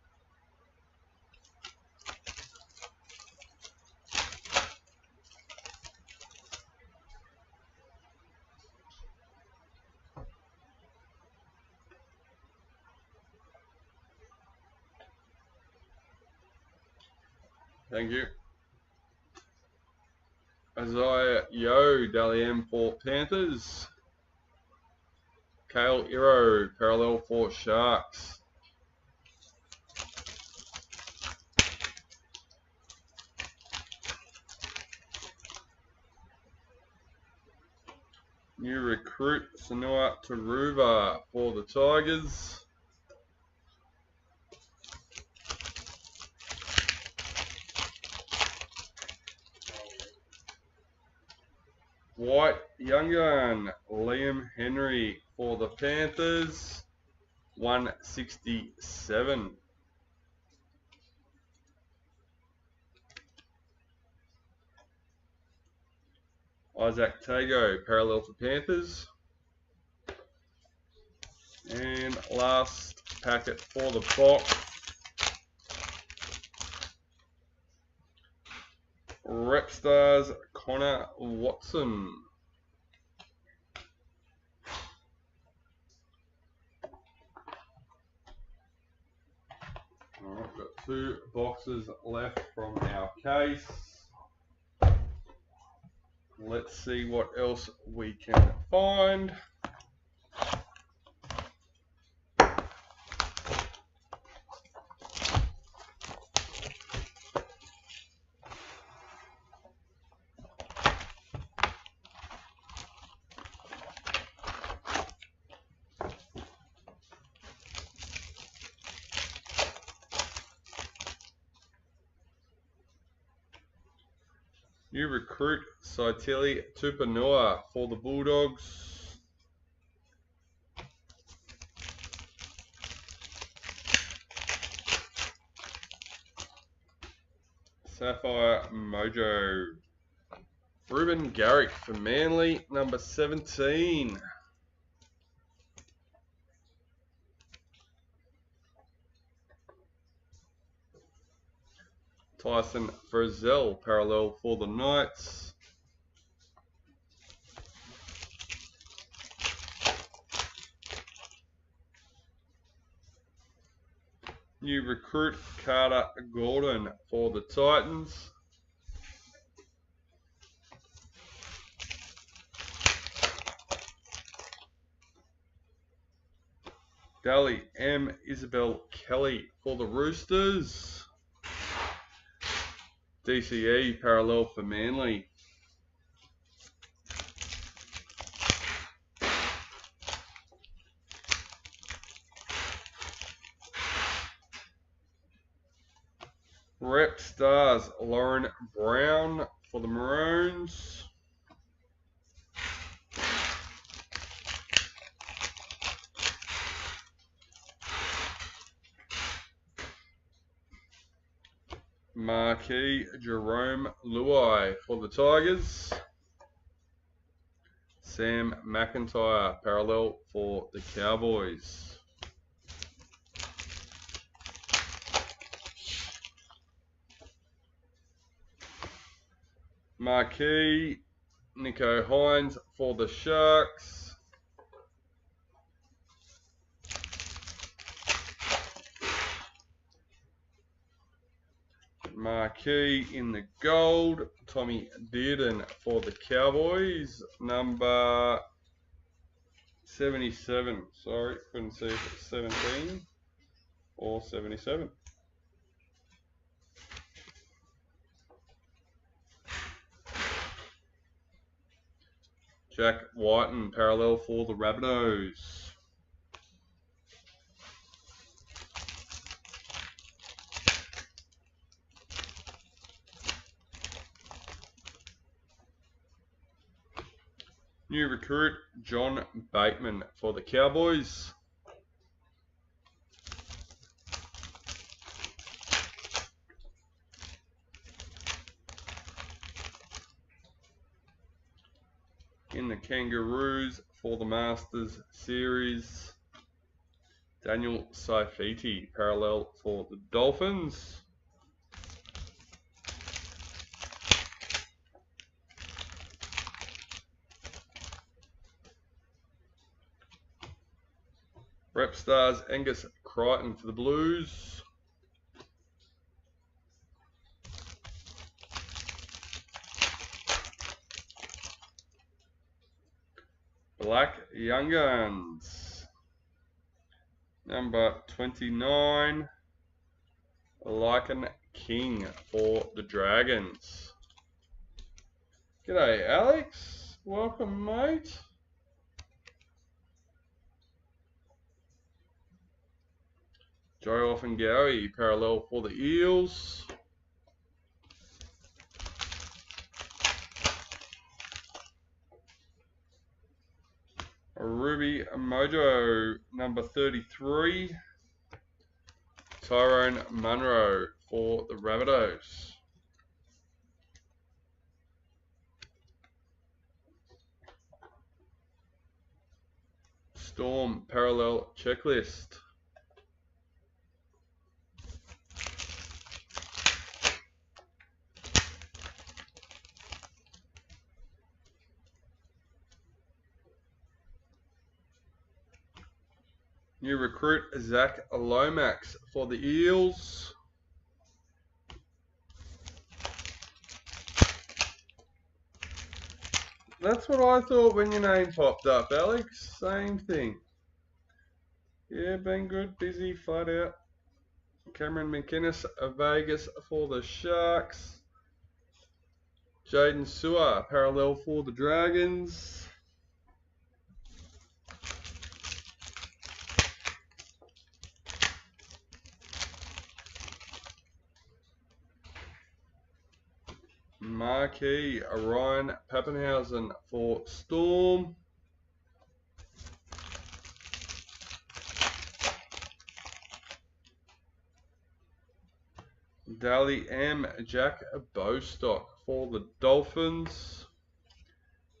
S1: Thank you. Isaiah Yo, Daly M for Panthers. Kale Iro, parallel for Sharks. New recruit, Sanoa Taruva for the Tigers. White Young Gun, Liam Henry for the Panthers, 167. Isaac Tago, parallel for Panthers. And last packet for the box. Rep Stars, Connor Watson. Alright, got 2 boxes left from our case. Let's see what else we can find. New recruit, Saitili Tupanua for the Bulldogs. Sapphire Mojo. Ruben Garrick for Manly, number 17. Tyson Frizzell, parallel for the Knights. New recruit, Carter Gordon for the Titans. Daly M. Isabel Kelly for the Roosters. DCE, parallel for Manly. Rep Stars, Lauren Brown for the Maroons. Marquee, Jerome Luai for the Tigers. Sam McIntyre, parallel for the Cowboys. Marquee, Nico Hines for the Sharks. Marquee in the gold, Tommy Dearden for the Cowboys, number 77. Sorry, couldn't see if it's 17 or 77. Jack Whiten, parallel for the Rabbitohs. New recruit, John Bateman for the Cowboys. In the Kangaroos for the Masters Series, Daniel Saifiti, parallel for the Dolphins. Rep Stars, Angus Crichton for the Blues. Black Young Guns. Number 29, Lycan King for the Dragons. G'day, Alex. Welcome, mate. Geoff and Gaer, parallel for the Eels. Ruby Mojo, number 33. Tyrone Munro for the Rabbitohs. Storm parallel checklist. New recruit Zach Lomax for the Eels. That's what I thought when your name popped up, Alex. Same thing. Yeah, been good, busy, flat out. Cameron McInnes, Vegas for the Sharks. Jaden Sewer, parallel for the Dragons. Marquee, Ryan Pappenhausen for Storm. Daly M. Jack Bostock for the Dolphins.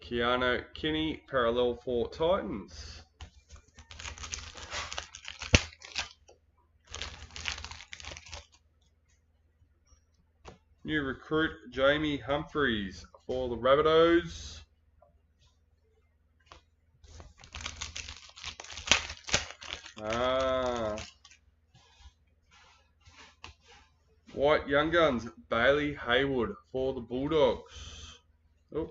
S1: Keanu Kinney, parallel for Titans. New recruit Jamie Humphreys for the Rabbitohs. White Young Guns, Bailey Haywood for the Bulldogs. Oh,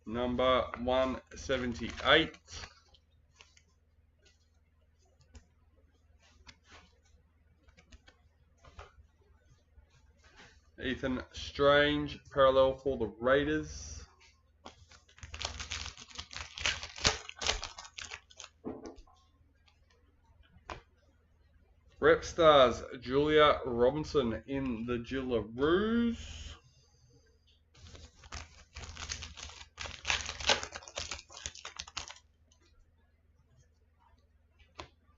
S1: number 178. Ethan Strange, parallel for the Raiders. Rep Stars, Julia Robinson in the Gillaroos.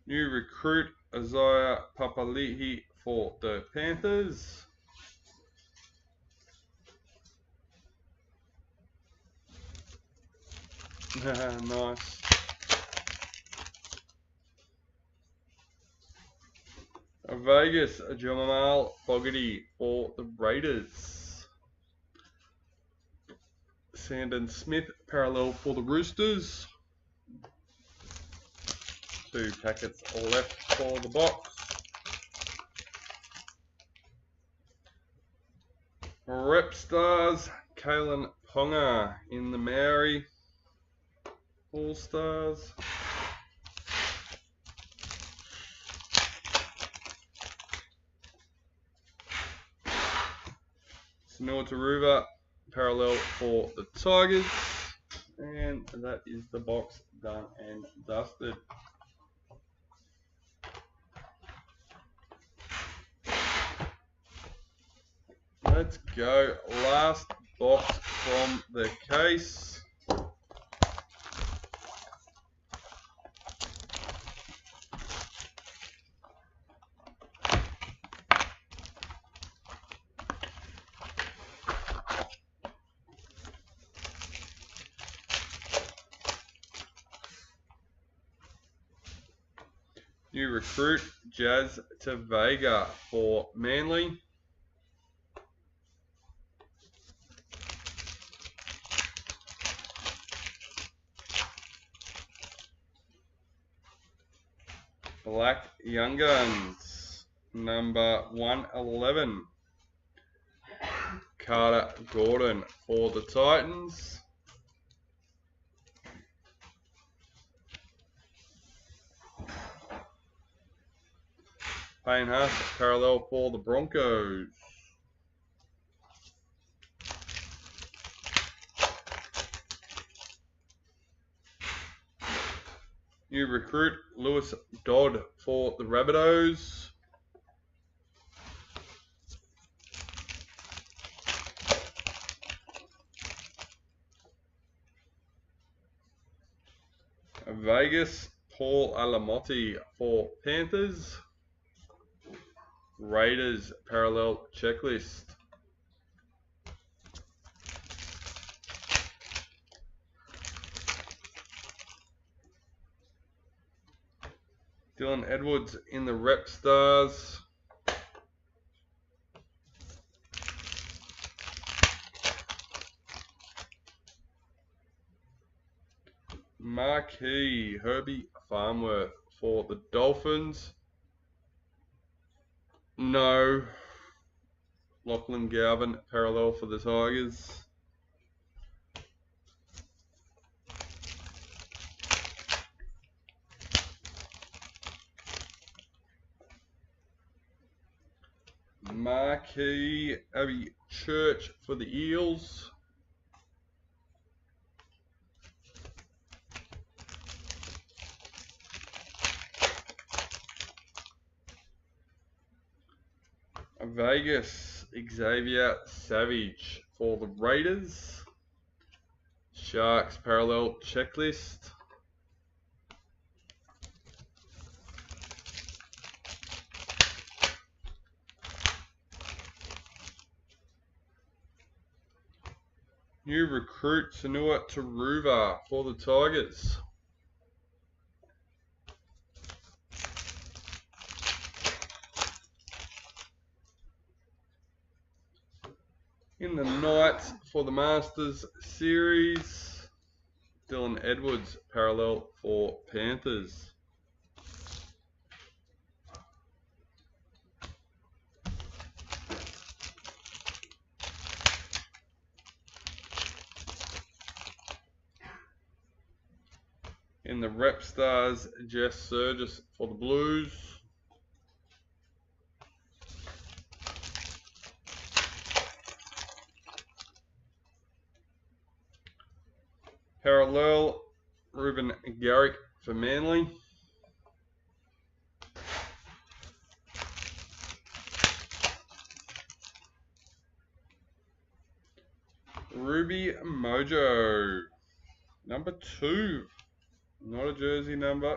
S1: New recruit, Isaiah Papali'i for the Panthers. Nice. Vegas, Jamal Fogarty for the Raiders. Sandon Smith, parallel for the Roosters. 2 packets left for the box. Rep Stars, Kalen Ponga in the Maori. All Stars. Sanoa Taruva, parallel for the Tigers. And that is the box done and dusted. Let's go. Last box from the case. New recruit, Jazz Tavega for Manly. Black Young Guns, number 111. Carter Gordon for the Titans. Payne Huff, parallel for the Broncos. New recruit, Lewis Dodd for the Rabbitohs. Vegas, Paul Alamotti for Panthers. Raiders, parallel checklist. Dylan Edwards in the Rep Stars. Marquee, Herbie Farmworth for the Dolphins. No. Lachlan Garvin, parallel for the Tigers. Marquee, Abby Church for the Eels. Vegas, Xavier Savage for the Raiders. Sharks, parallel checklist. New recruit, Sanua Taruva for the Tigers. In the Knights for the Masters Series, Dylan Edwards, parallel for Panthers. In the Rep Stars, Jess Surgis for the Blues. Parallel, Ruben Garrick for Manly. Ruby Mojo, number 2, not a jersey number.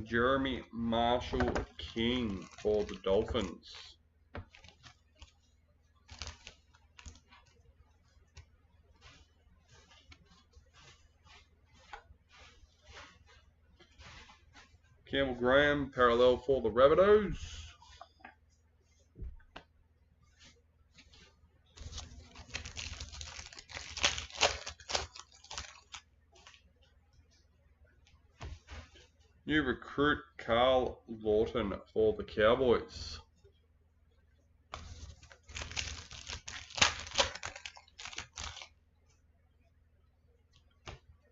S1: Jeremy Marshall King for the Dolphins. Campbell Graham, parallel for the Rabbitohs. New recruit, Carl Lawton for the Cowboys.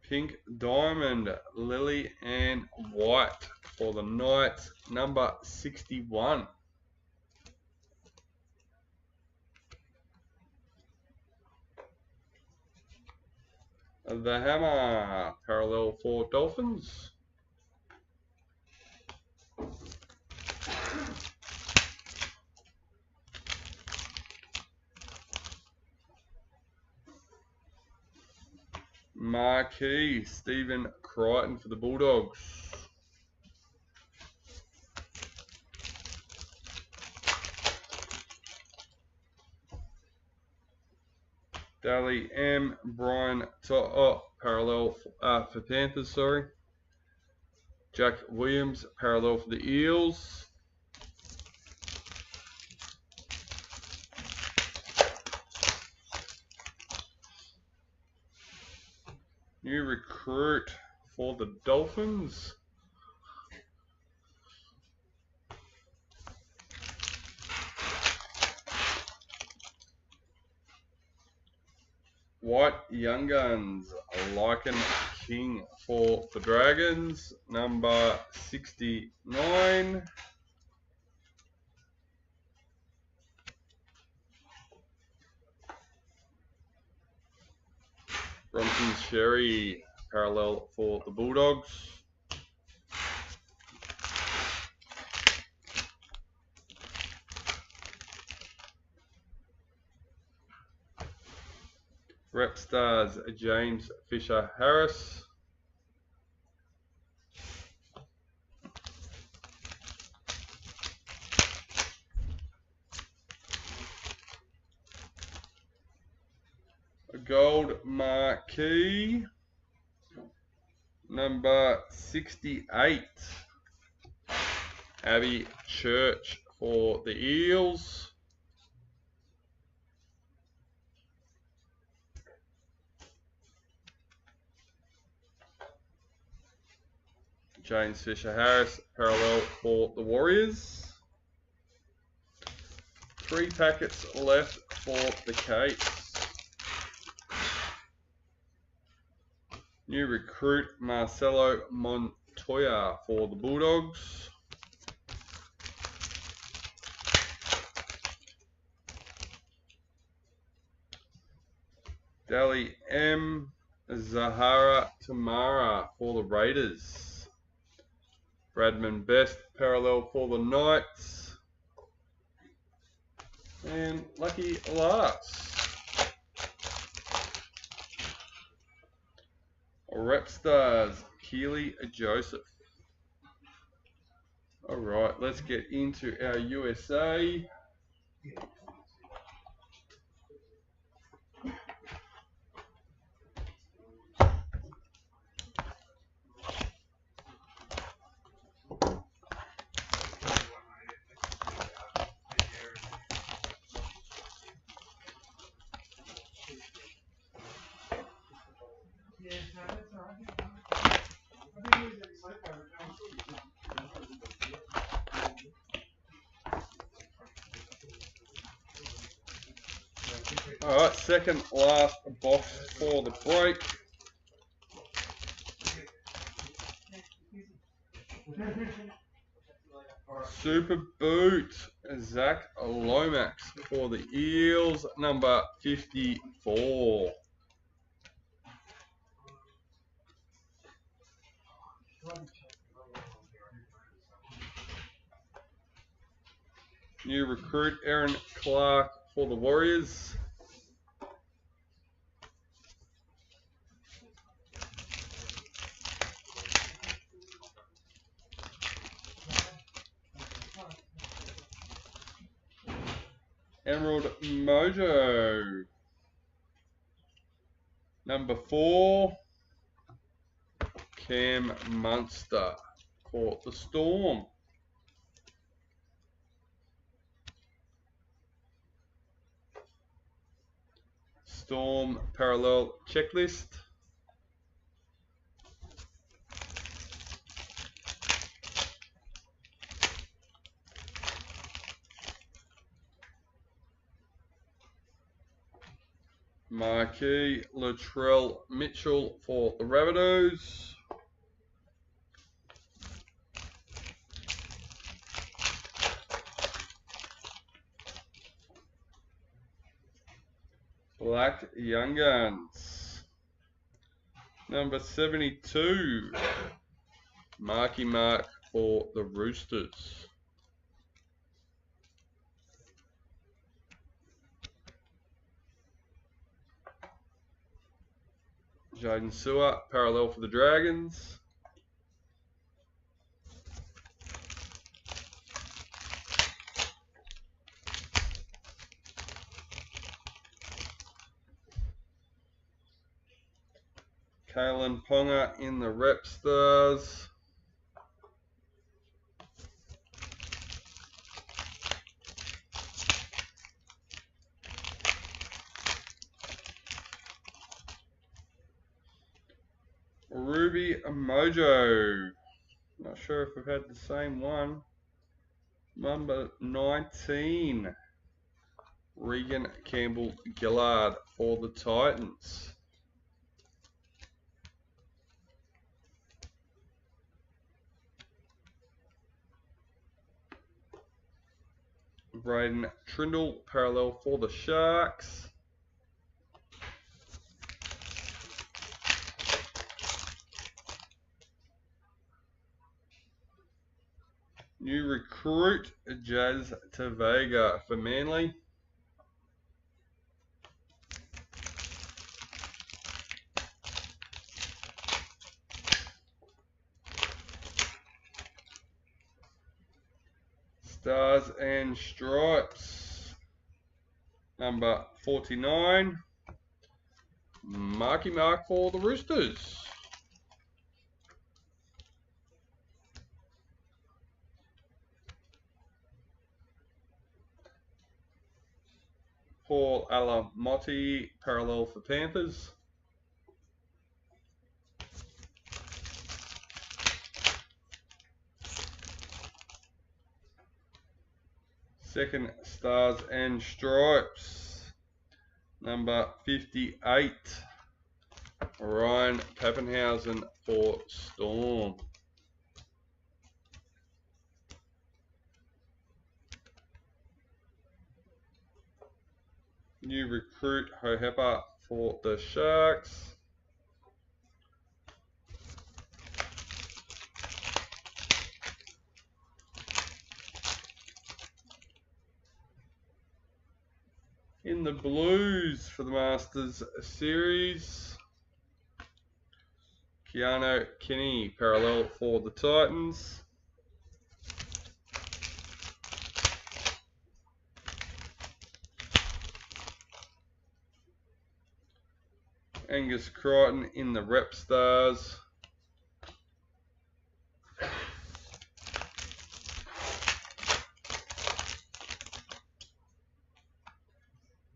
S1: Pink Diamond, Lily Ann White for the Knights, number 61. The Hammer, parallel for Dolphins. Marquee, Stephen Crichton for the Bulldogs. Daly M. Brian parallel for Panthers, sorry. Jack Williams, parallel for the Eels. New recruit for the Dolphins. White Young Guns, Lycan King for the Dragons, number 69. Bronson Sherry, parallel for the Bulldogs. Rep Stars, James Fisher Harris. A gold marquee, number 68, Abby Church for the Eels. James Fisher Harris, parallel for the Warriors. 3 packets left for the Capes. New recruit Marcelo Montoya for the Bulldogs. Daly M. Zahara Tamara for the Raiders. Bradman Best, parallel for the Knights. And lucky last, Rep Stars, Keely Joseph. Alright, let's get into our USA. Alright, second last box for the break. Super Boot, Zach Lomax for the Eels, number 54. New recruit Aaron Clark for the Warriors. Emerald Mojo, number 4, Cam Munster for the Storm. Storm parallel checklist. Marquee Latrell Mitchell for the Rabbitohs. Black Young Guns, number 72, Marky Mark for the Roosters. Jaden Sewer, parallel for the Dragons. Kalen Ponga in the Rep Stars. Ruby Mojo. Not sure if we've had the same one. Number 19. Regan Campbell Gillard for the Titans. Braden Trindle, parallel for the Sharks. New recruit, Jazz Tavega for Manly. Stars and Stripes, number 49. Marky Mark for the Roosters. Paul Alamotti, parallel for Panthers. Second, Stars and Stripes, number 58. Ryan Pappenhausen for Storm. New recruit, Hohepa for the Sharks. In the Blues for the Masters Series, Keanu Kinney, parallel for the Titans. Angus Crichton in the Rep Stars.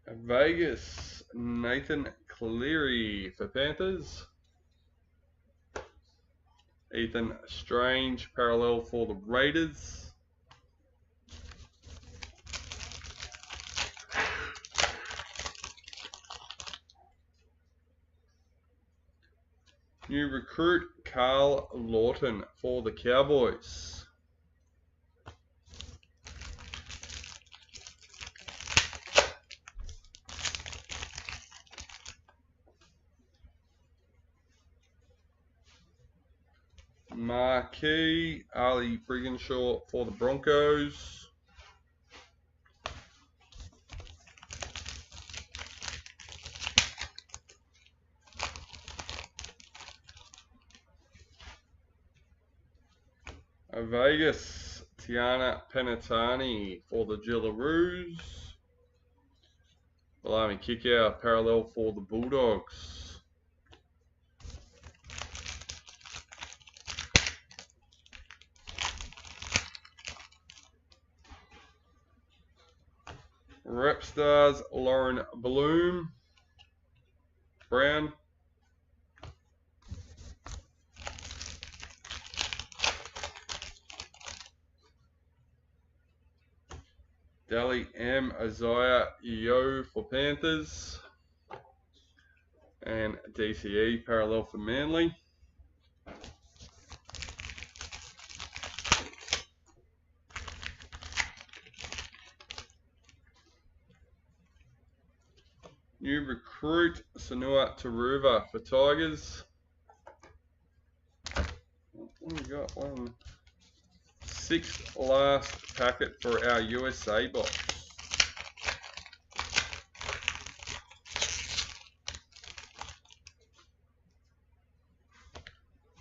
S1: Vegas, Nathan Cleary for Panthers. Ethan Strange, parallel for the Raiders. New recruit, Carl Lawton for the Cowboys. Marquee, Ali Brigginshaw for the Broncos. Vegas, Tiana Penatani for the Gillaroos. Blimey, kick out, parallel for the Bulldogs. Rep Stars, Lauren Bloom. Brown. Daly M. Isaiah Yo for Panthers. And DCE, parallel for Manly. New recruit, Sanua Taruva for Tigers. We got one. Sixth last packet for our USA box.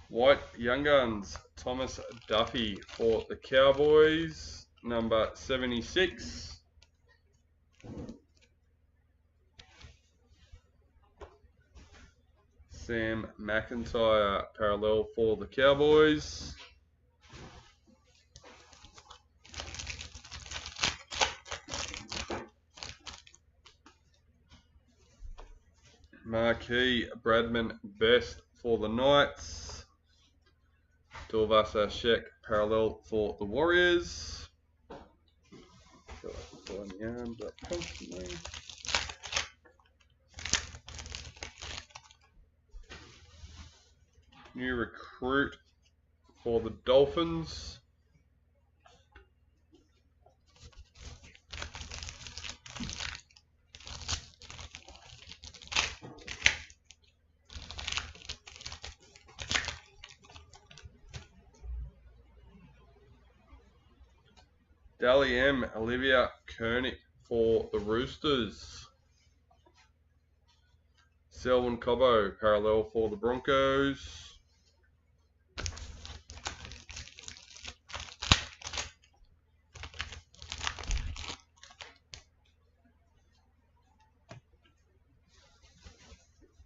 S1: White Young Guns, Thomas Duffy for the Cowboys, number 76. Sam McIntyre, parallel for the Cowboys. Marquee Bradman Best for the Knights. Dorvasa Sheck, parallel for the Warriors. New recruit for the Dolphins. Daly M. Olivia Koenig for the Roosters. Selwyn Cobbo, parallel for the Broncos.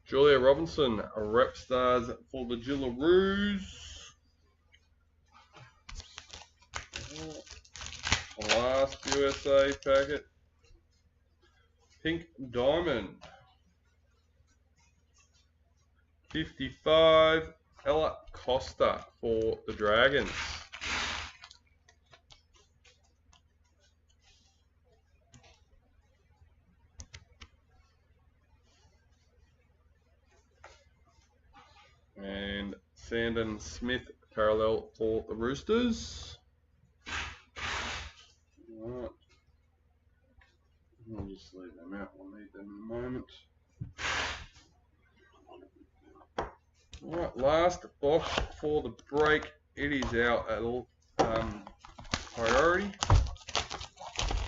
S1: Julia Robinson, rep stars for the Gillaroos. Last USA packet. Pink Diamond. 55, Ella Costa for the Dragons. And Sandon Smith, parallel for the Roosters. Alright. I'll just leave them out. We'll need them in a moment. Alright, last box for the break. It is our priority.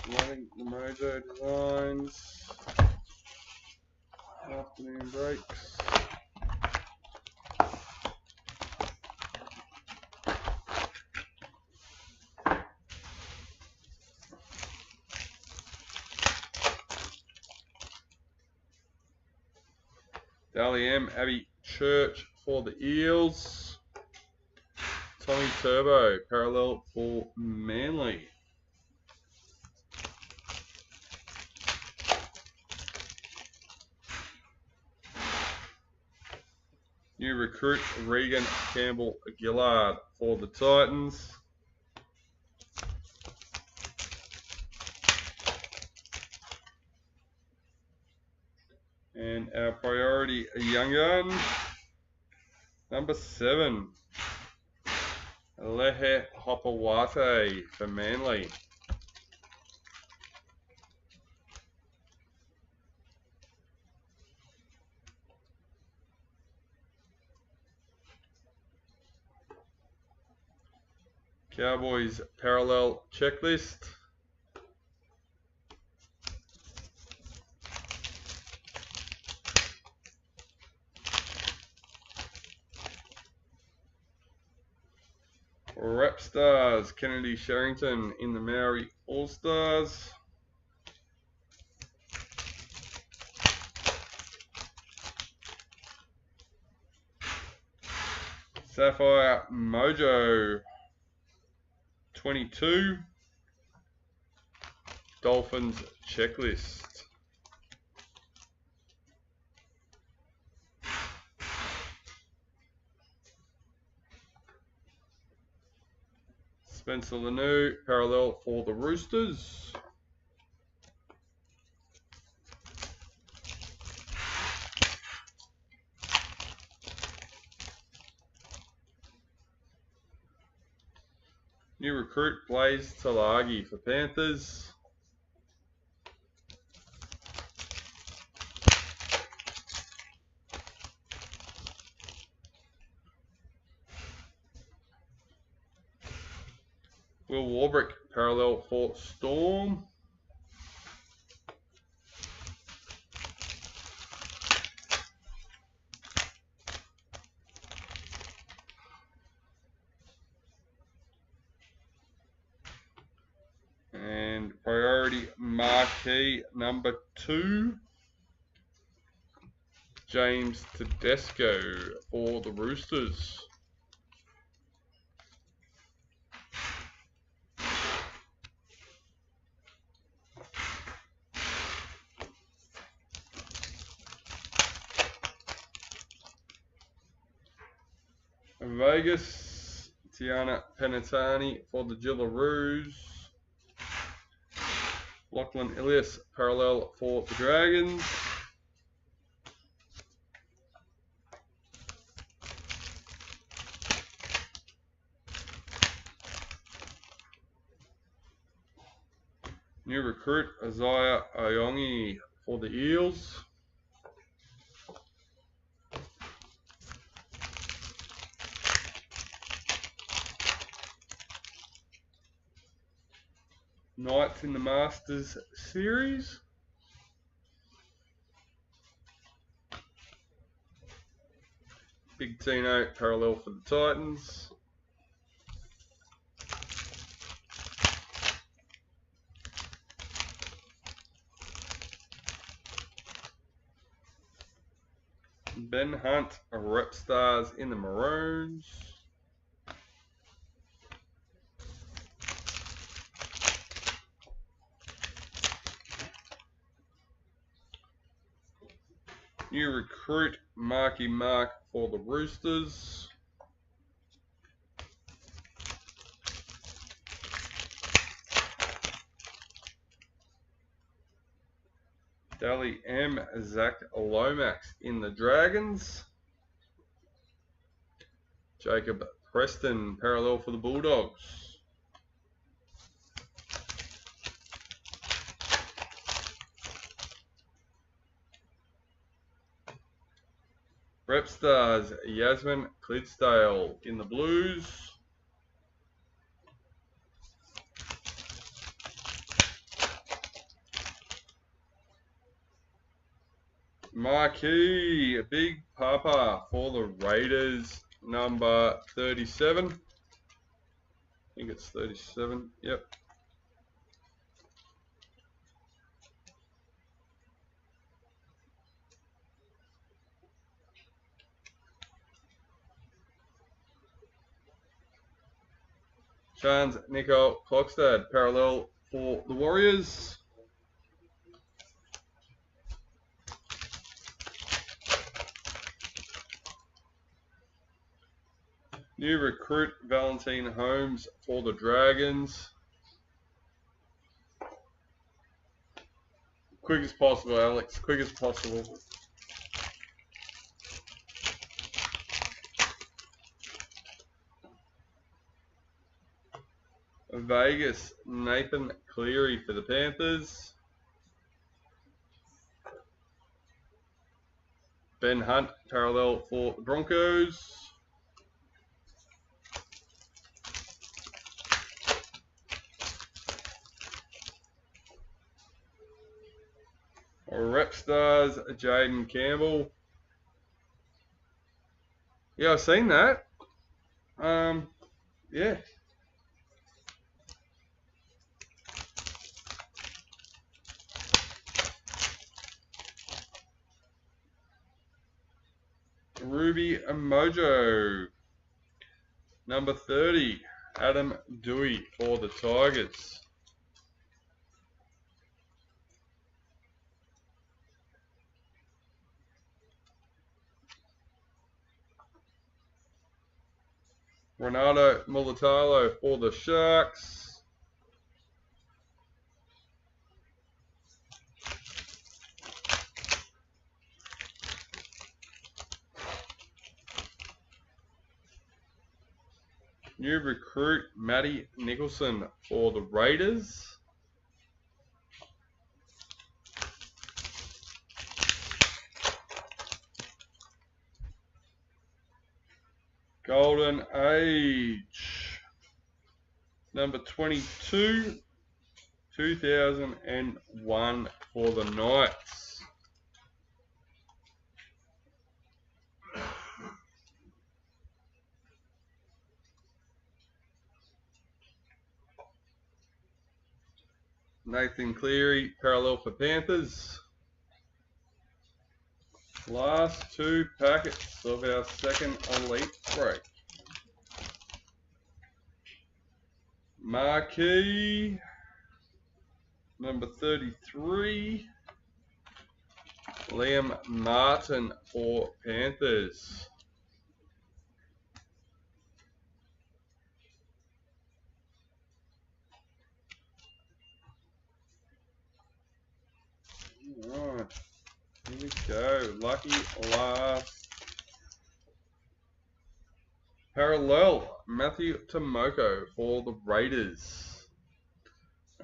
S1: Loving the Mojo Designs. Afternoon breaks. Daly M. Abby Church for the Eels. Tommy Turbo, parallel for Manly. New recruit Regan Campbell Gillard for the Titans. And our priority young gun, number 7, Lehe Hopawate for Manly. Cowboys parallel checklist. Rep Stars, Kennedy Sherrington in the Maori All-Stars. Sapphire Mojo 22. Dolphins checklist. Spencer Lanu, parallel for the Roosters. New recruit Blaze Talagi for Panthers. Will Warbrick, parallel for Storm. And priority marquee number 2, James Tedesco for the Roosters. Vegas, Tiana Penatani for the Gillaroos. Lachlan Ilias, parallel for the Dragons. New recruit Isaiah Ayongi for the Eels. Knights in the Masters series. Big Tino parallel for the Titans. Ben Hunt, a Rep Stars in the Maroons. New recruit, Marky Mark for the Roosters. Daly M, Zach Lomax in the Dragons. Jacob Preston, parallel for the Bulldogs. Rep Stars, Yasmin Clydesdale in the Blues. Marquee, Big Papa for the Raiders, number 37. I think it's 37, yep. Chance Nico Klokstad, parallel for the Warriors. New recruit Valentine Holmes for the Dragons. Quick as possible, Alex. Quick as possible. Vegas, Nathan Cleary for the Panthers. Ben Hunt, parallel for the Broncos. Rep Stars, Jaden Campbell. Yeah, I've seen that. Yeah. Ruby Mojo, number 30, Adam Dewey for the Tigers. Renato Mulatalo for the Sharks. New recruit Matty Nicholson for the Raiders. Golden Age, number 22, 2001 for the Knights. Nathan Cleary, parallel for Panthers. Last two packets of our second Elite break. Marquee, number 33, Liam Martin for Panthers. Alright, here we go. Lucky last. Parallel, Matthew Tomoko for the Raiders.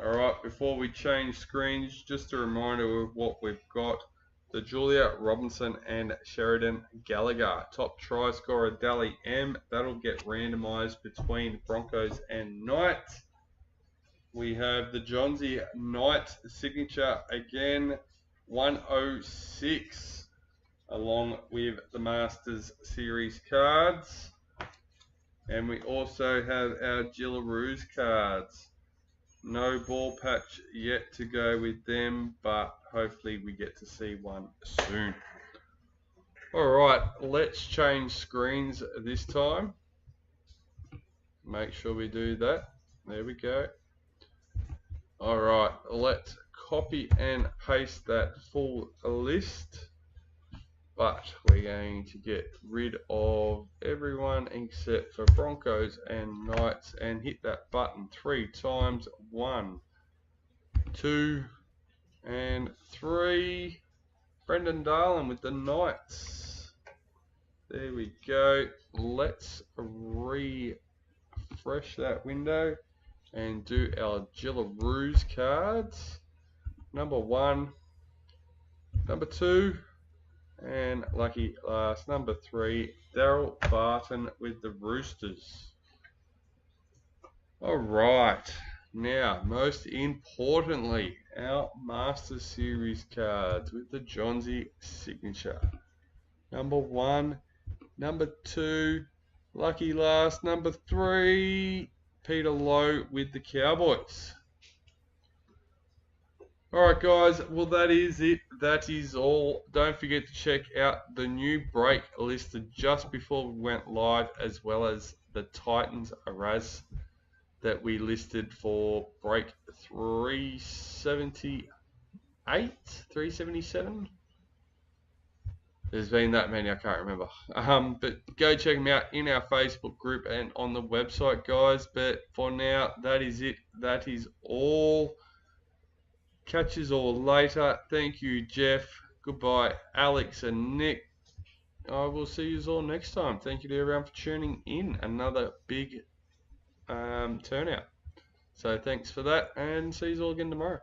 S1: Alright, before we change screens, just a reminder of what we've got. The Julia Robinson and Sheridan Gallagher. Top try scorer, Daly M. That'll get randomized between Broncos and Knights. we have the Johnsy Knight signature again, 106, along with the Masters Series cards. And we also have our Gillaroos cards. No ball patch yet to go with them, but hopefully we get to see one soon. Alright, let's change screens this time. Make sure we do that. There we go. Alright, let's copy and paste that full list. But we're going to get rid of everyone except for Broncos and Knights and hit that button 3 times. 1, 2, and 3. Brendon Dahlen with the Knights. There we go. Let's refresh that window and do our Gillaroos cards. Number 1, number 2, and lucky last, number 3, Daryl Barton with the Roosters. Alright, now most importantly, our Master Series cards with the Johnsy signature. Number 1, number 2, lucky last, number 3, Peter Lowe with the Cowboys. Alright guys, well that is it. That is all. Don't forget to check out the new break listed just before we went live, as well as the Titans Araz that we listed for break 378, 377. There's been that many, I can't remember. But go check them out in our Facebook group and on the website, guys. But for now, that is it. That is all. Catch us all later. Thank you, Jeff. Goodbye, Alex and Nick. I will see you all next time. Thank you to everyone for tuning in. Another big turnout. So thanks for that, and see you all again tomorrow.